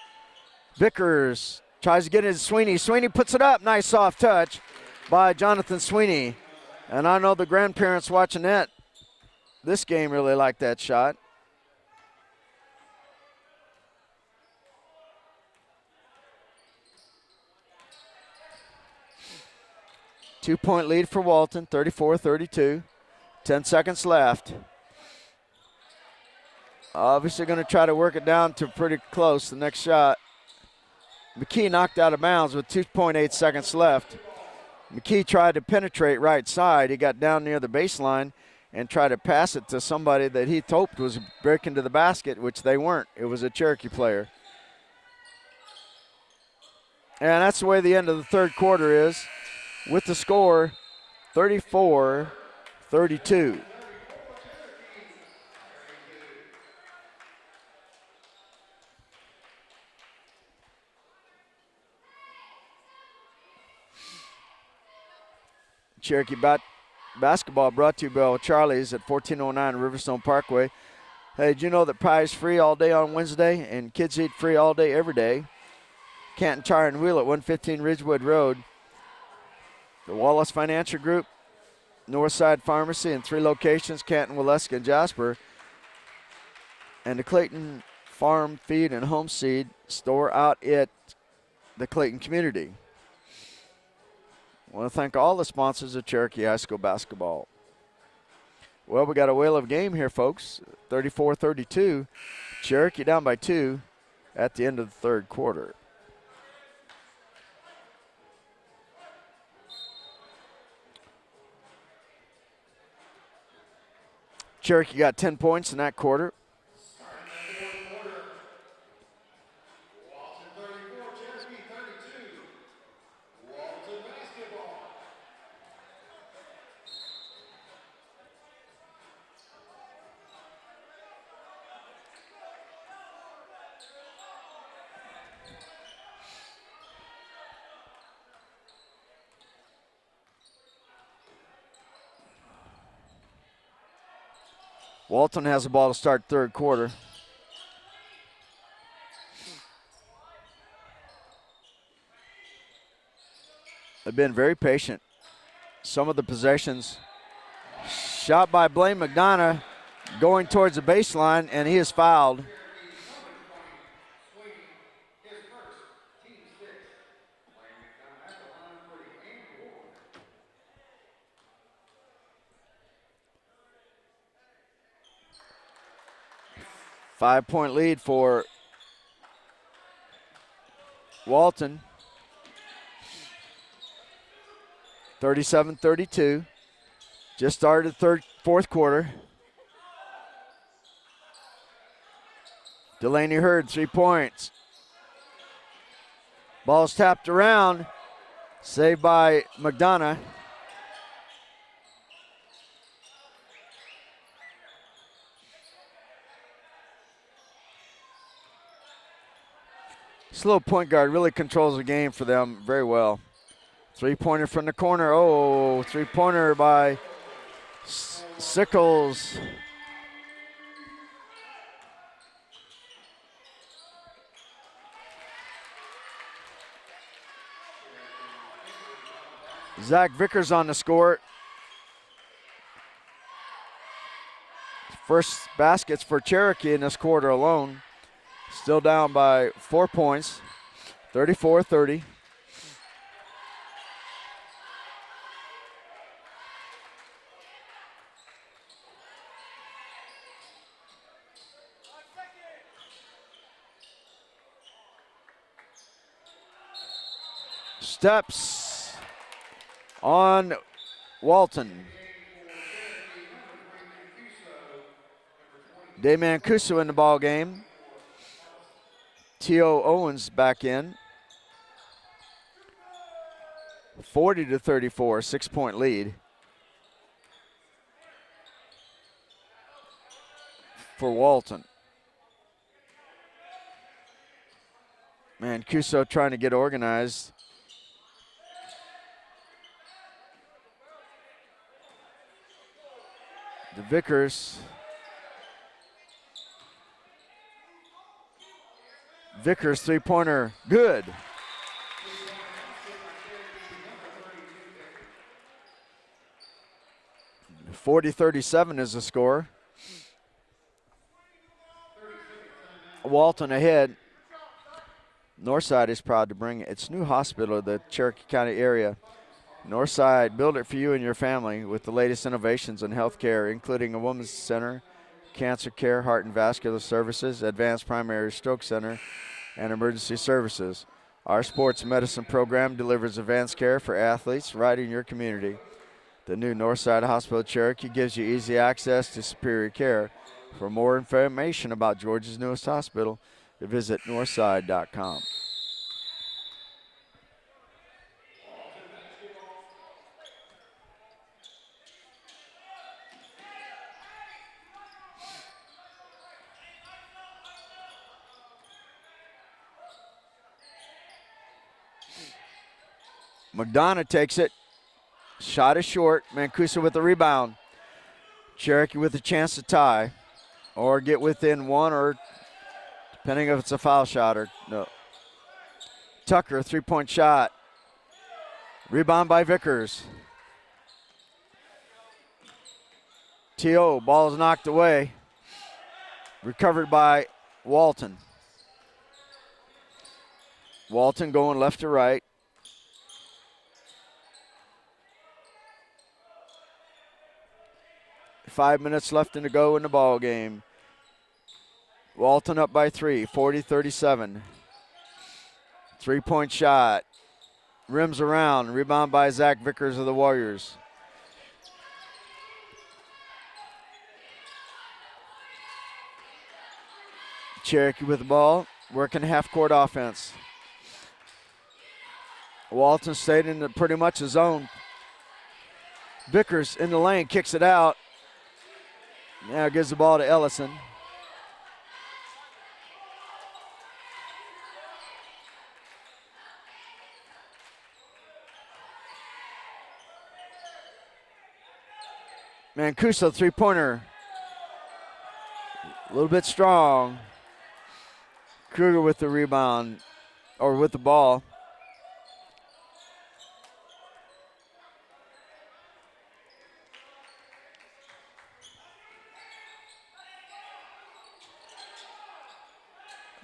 Vickers tries to get it to Sweeney. Sweeney puts it up. Nice soft touch by Jonathan Sweeney. And I know the grandparents watching this game really like that shot. Two-point lead for Walton, 34-32. 10 seconds left. Obviously going to try to work it down to pretty close, the next shot. McKee knocked out of bounds with 2.8 seconds left. McKee tried to penetrate right side. He got down near the baseline and tried to pass it to somebody that he hoped was breaking to the basket, which they weren't. It was a Cherokee player. And that's the way the end of the third quarter is, with the score 34-32. Cherokee basketball brought to you by Charlie's at 1409 Riverstone Parkway. Hey, did you know that pie is free all day on Wednesday and kids eat free all day every day? Canton Tire and Wheel at 115 Ridgewood Road. The Wallace Financial Group, Northside Pharmacy in 3 locations, Canton, Waleska, and Jasper. And the Clayton Farm Feed and Home Seed store out at the Clayton community. I want to thank all the sponsors of Cherokee High School basketball. Well, we got a whale of a game here, folks. 34-32. Cherokee down by 2 at the end of the third quarter. Cherokee got 10 points in that quarter. Walton 34, Cherokee 32. Walton basketball. Walton has the ball to start third quarter. They've been very patient. Some of the possessions. Shot by Blaine Mcdonough going towards the baseline, and he is fouled. 5-point lead for Walton. 37-32. Just started fourth quarter. Delaney Hurd, 3 points. Ball's tapped around. Saved by Mcdonough. This little point guard really controls the game for them very well. 3-pointer from the corner. Oh, 3-pointer by Sickles. Zach Vickers on the score. First baskets for Cherokee in this quarter alone. Still down by 4 points, 34-30. Steps on Walton. Dayman Kuso in the ball game. T.O. Owens back in. 40-34, 6-point lead for Walton. Man, Kuso trying to get organized. The Vickers. Vickers 3-pointer, good. .40-37 is the score. Walton ahead. Northside is proud to bring its new hospital to the Cherokee County area. Northside, build it for you and your family with the latest innovations in healthcare, including a women's center, cancer care, heart and vascular services, advanced primary stroke center, and emergency services. Our sports medicine program delivers advanced care for athletes right in your community. The new Northside Hospital Cherokee gives you easy access to superior care. For more information about Georgia's newest hospital, visit northside.com. Mcdonough takes it. Shot is short. Mancuso with the rebound. Cherokee with a chance to tie or get within one, or depending if it's a foul shot or no. Tucker, three-point shot. Rebound by Vickers. T.O. ball is knocked away. Recovered by Walton. Walton going left to right. Five minutes left to go in the ball game. Walton up by 3, 40-37. Three-point shot. Rims around. Rebound by Zach Vickers of the Warriors. Cherokee with the ball, working half-court offense. Walton stayed in pretty much a zone. Vickers in the lane, kicks it out. Now gives the ball to Ellison. Mancuso, three-pointer. A little bit strong. Kruger with the rebound, or with the ball.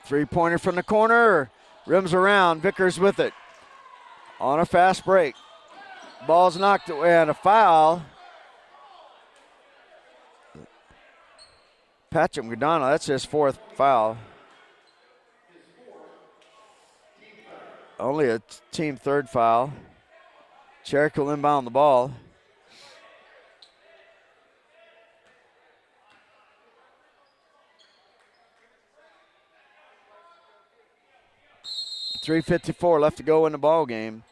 Three-pointer from the corner. Rims around. Vickers with it. On a fast break. Ball's knocked away and a foul. Patrick Mcdonough, that's his fourth foul. Only a team third foul. Cherokee will inbound the ball. .354 left to go in the ball game.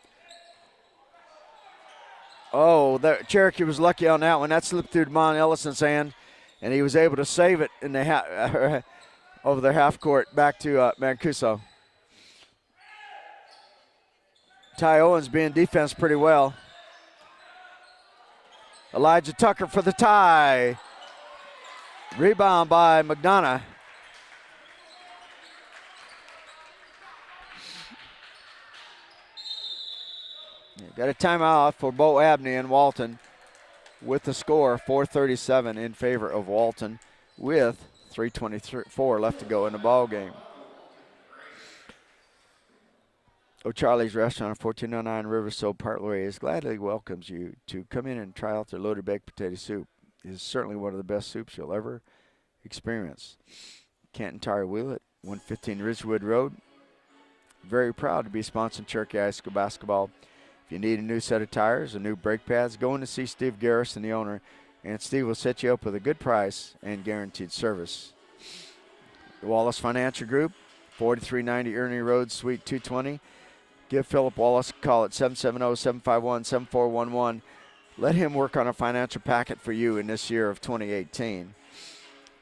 Oh, Cherokee was lucky on that one. That slipped through Demond Ellison's hand, and he was able to save it in the over their half court back to Mancuso. Ty Owens being defense pretty well. Elijah Tucker for the tie. Rebound by Mcdonough. Got a timeout for Bo Abney and Walton with the score 4:37 in favor of Walton with 3:24 left to go in the ball game. O'Charlie's Restaurant, 1409 Riverstone Parkway, is gladly welcomes you to come in and try out their loaded baked potato soup. It is certainly one of the best soups you'll ever experience. Canton Tire Wheel at 115 Ridgewood Road. Very proud to be sponsoring Cherokee High School basketball. If you need a new set of tires or new brake pads, go in to see Steve Garrison, the owner, and Steve will set you up with a good price and guaranteed service. The Wallace Financial Group, 4390 Ernie Road, Suite 220. Give Philip Wallace a call at 770-751-7411. Let him work on a financial packet for you in this year of 2018.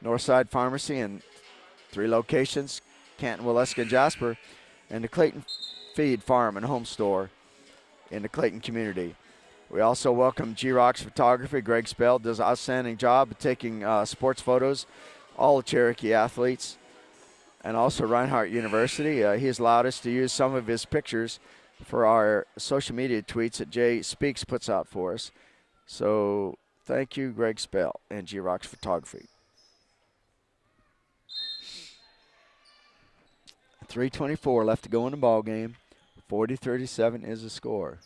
Northside Pharmacy in 3 locations, Canton, Waleska, and Jasper, and the Clayton Feed Farm and Home Store in the Clayton community. We also welcome G-Rocks Photography. Greg Spell does an outstanding job of taking sports photos, all the Cherokee athletes, and also Reinhardt University. He has allowed us to use some of his pictures for our social media tweets that Jay Speaks puts out for us. So thank you, Greg Spell and G-Rocks Photography. 3:24 left to go in the ball game. 40-37 is the score.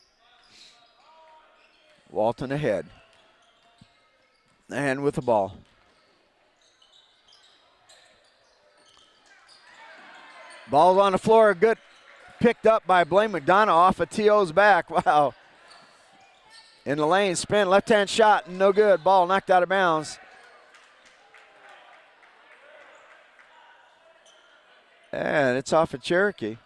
Walton ahead. And with the ball. Ball's on the floor. Good. Picked up by Blaine Mcdonough off of T.O.'s back. Wow. In the lane, spin, left-hand shot, no good. Ball knocked out of bounds. And it's off of Cherokee.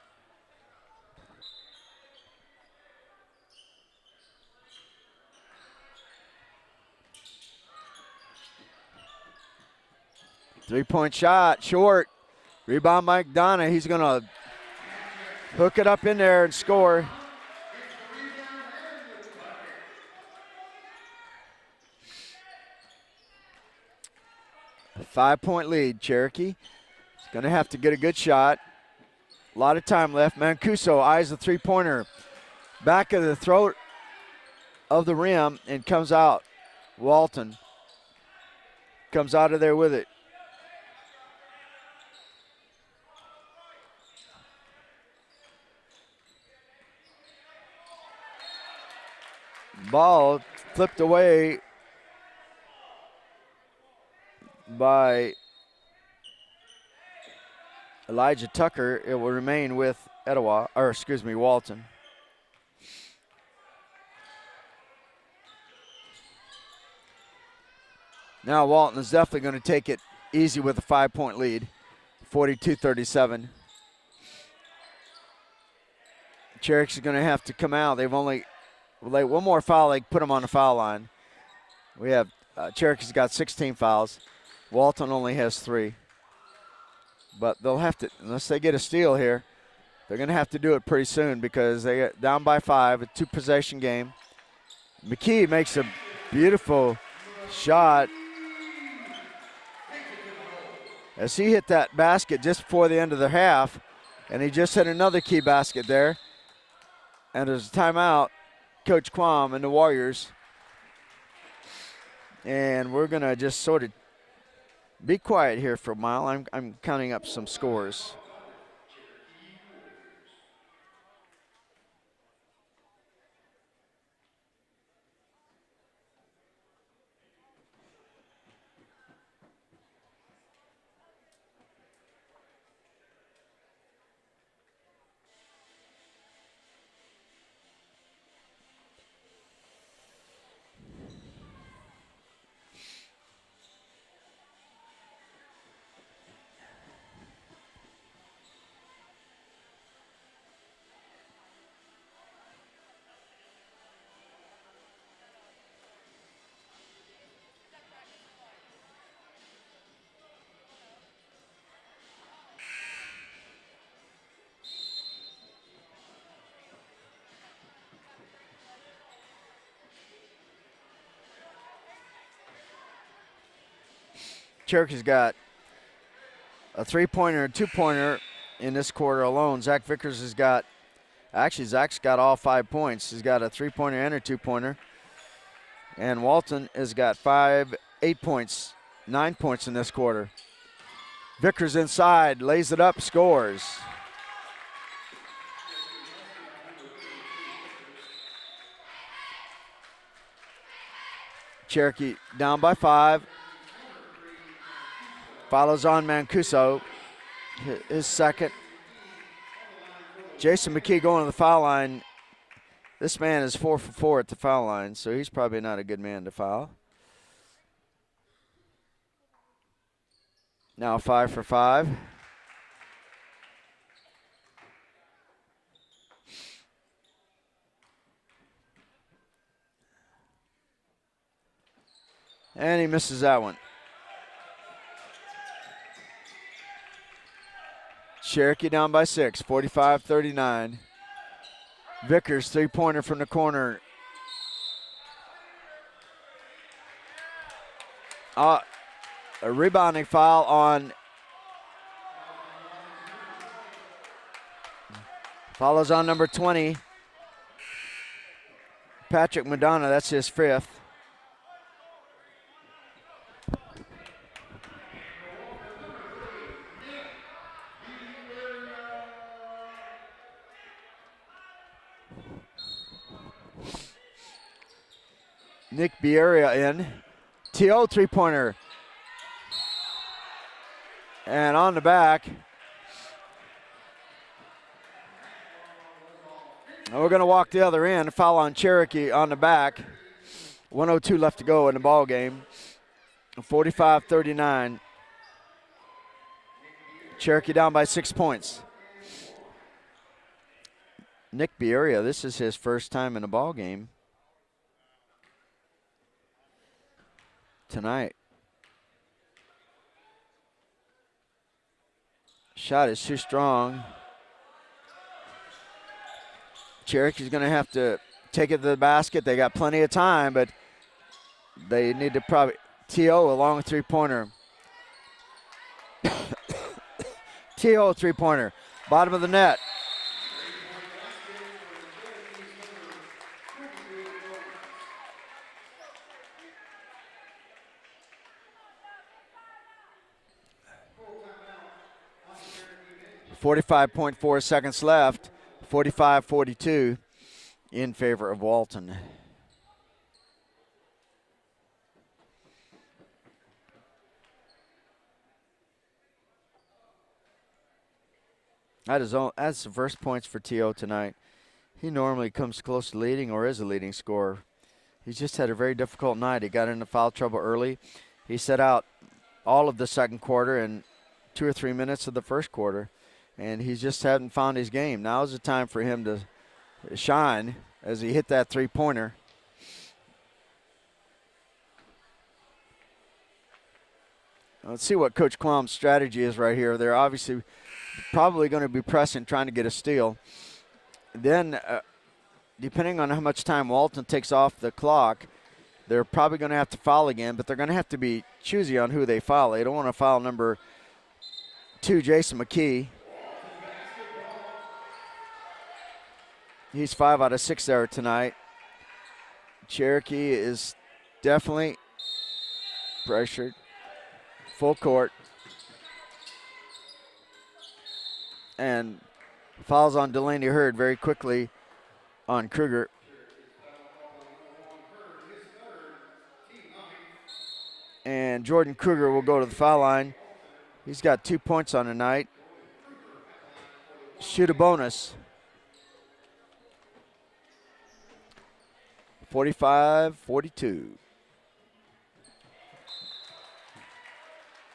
Three-point shot, short. Rebound by Mcdonough. He's going to hook it up in there and score. 5-point lead. Cherokee is going to have to get a good shot. A lot of time left. Mancuso eyes the three-pointer. Back of the throat of the rim and comes out. Walton comes out of there with it. Ball flipped away by Elijah Tucker. It will remain with Walton. Now Walton is definitely going to take it easy with a 5-point lead, 42-37. Cherokee's going to have to come out. They've only one more foul, they put them on the foul line. We have Cherokee's got 16 fouls. Walton only has 3. But they'll have to, unless they get a steal here, they're going to have to do it pretty soon because they get down by 5, a 2-possession game. McKee makes a beautiful shot as he hit that basket just before the end of the half, and he just hit another key basket there. And there's a timeout, Coach Quam and the Warriors. And we're going to just sort of be quiet here for a while. I'm counting up some scores. Cherokee's got a 3-pointer and 2-pointer in this quarter alone. Zach Vickers has got, actually Zach's got all 5 points. He's got a 3-pointer and a 2-pointer. And Walton has got 8 points, 9 points in this quarter. Vickers inside, lays it up, scores. Cherokee down by 5. Follows on Mancuso, his second. Jason McKee going to the foul line. This man is 4 for 4 at the foul line, so he's probably not a good man to foul. Now 5 for 5. And he misses that one. Cherokee down by 6, 45-39. Vickers, 3-pointer from the corner. A rebounding foul on. Follows on number 20. Patrick Mcdonough, that's his 5th. Nick Bieria in. T.O. 3-pointer. And on the back. And we're going to walk the other end. Foul on Cherokee on the back. 1:02 left to go in the ball game. 45-39. Cherokee down by 6 points. Nick Bieria, this is his first time in the ball game tonight. Shot is too strong. Cherokee's going to have to take it to the basket. They got plenty of time, but they need to probably. T.O. a long 3-pointer. T.O. three-pointer. Bottom of the net. .4 seconds left. 45-42 in favor of Walton. That's the first points for T.O. tonight. He normally comes close to leading or is a leading scorer. He's just had a very difficult night. He got into foul trouble early. He set out all of the second quarter and 2 or 3 minutes of the first quarter, and he just hadn't found his game. Now's the time for him to shine as he hit that three-pointer. Let's see what Coach Klum's strategy is right here. They're obviously probably going to be pressing, trying to get a steal. Then, depending on how much time Walton takes off the clock, they're probably going to have to foul again, but they're going to have to be choosy on who they foul. They don't want to foul number 2, Jason McKee. He's 5 out of 6 there tonight. Cherokee is definitely pressured. Full court. And fouls on Delaney Hurd very quickly on Kruger. And Jordan Kruger will go to the foul line. He's got 2 points on the night. Shoot a bonus. 45-42.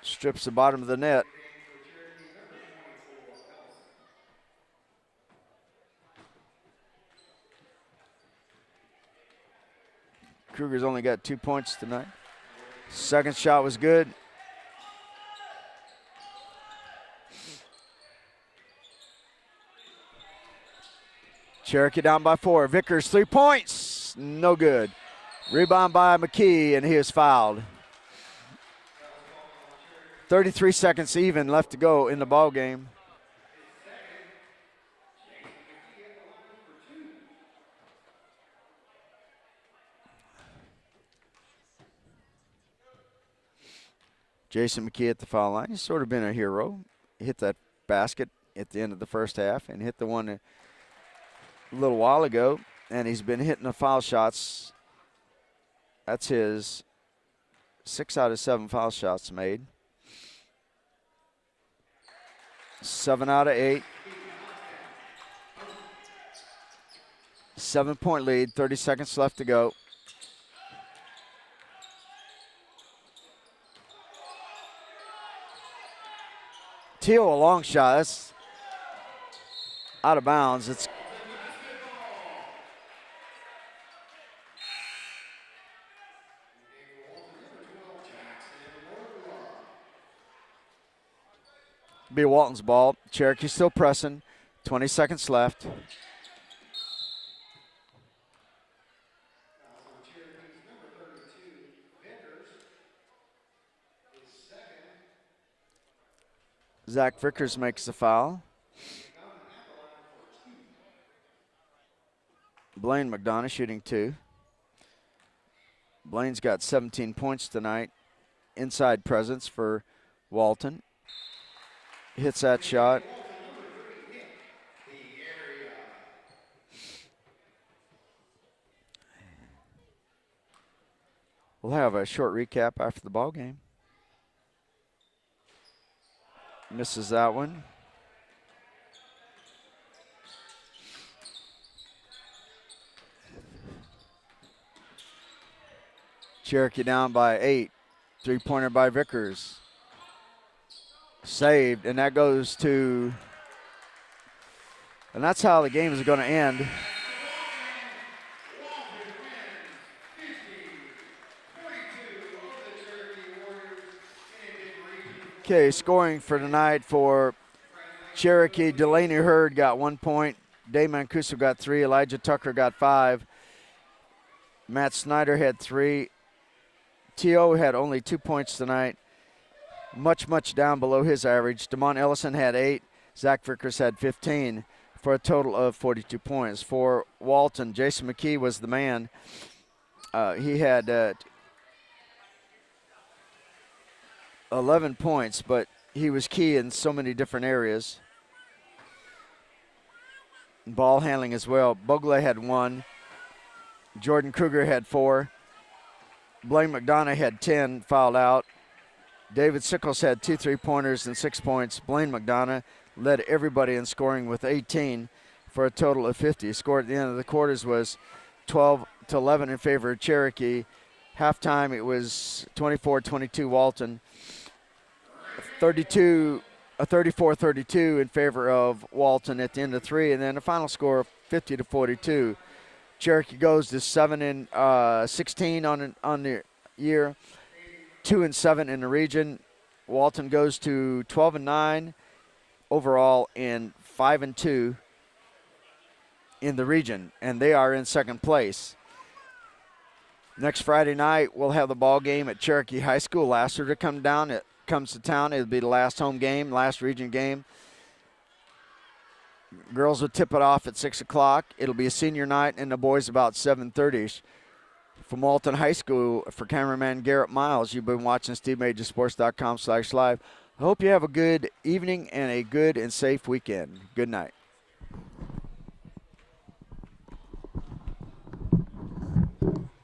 Strips the bottom of the net. Kruger's only got 2 points tonight. Second shot was good. Cherokee down by 4. Vickers 3 points. No good. Rebound by McKee, and he is fouled. 33 seconds even left to go in the ball game. Jason McKee at the foul line. He's sort of been a hero. He hit that basket at the end of the first half and hit the one a little while ago, and he's been hitting the foul shots. That's his 6 out of 7 foul shots made. 7 out of 8. 7-point lead, 30 seconds left to go. Teal, a long shot. That's out of bounds. It's be Walton's ball. Cherokee still pressing. 20 seconds left. Zach Vickers makes the foul. Blaine Mcdonough shooting 2. Blaine's got 17 points tonight. Inside presence for Walton. Hits that shot. We'll have a short recap after the ball game. Misses that one. Cherokee down by 8. 3-pointer by Vickers. Saved, and that goes to, and that's how the game is going to end. Okay, scoring for tonight for Cherokee. Delaney Hurd got 1 point. Dave Mancuso got 3. Elijah Tucker got 5. Matt Snyder had 3. T.O. had only 2 points tonight. much down below his average. DeMont Ellison had 8. Zach Vickers had 15 for a total of 42 points. For Walton, Jason McKee was the man. He had 11 points, but he was key in so many different areas. Ball handling as well. Bogle had 1. Jordan Kruger had 4. Blaine McDonough had 10, fouled out. David Sickles had 2 3-pointers and 6 points. Blaine McDonough led everybody in scoring with 18 for a total of 50. Score at the end of the quarters was 12-11 in favor of Cherokee. Halftime it was 24-22 Walton. 34-32 in favor of Walton at the end of 3, and then a final score of 50-42. Cherokee goes to 7-16 on the year, 2-7 in the region. Walton goes to 12-9 overall and 5-2 in the region, and they are in second place. Next Friday night, we'll have the ball game at Cherokee High School. Lassiter to come down. It comes to town. It'll be the last home game, last region game. Girls will tip it off at 6 o'clock. It'll be a senior night, and the boys about 7:30. From Walton High School, for cameraman Garrett Miles, you've been watching SteveMajorSports.com/live. I hope you have a good evening and a good and safe weekend. Good night.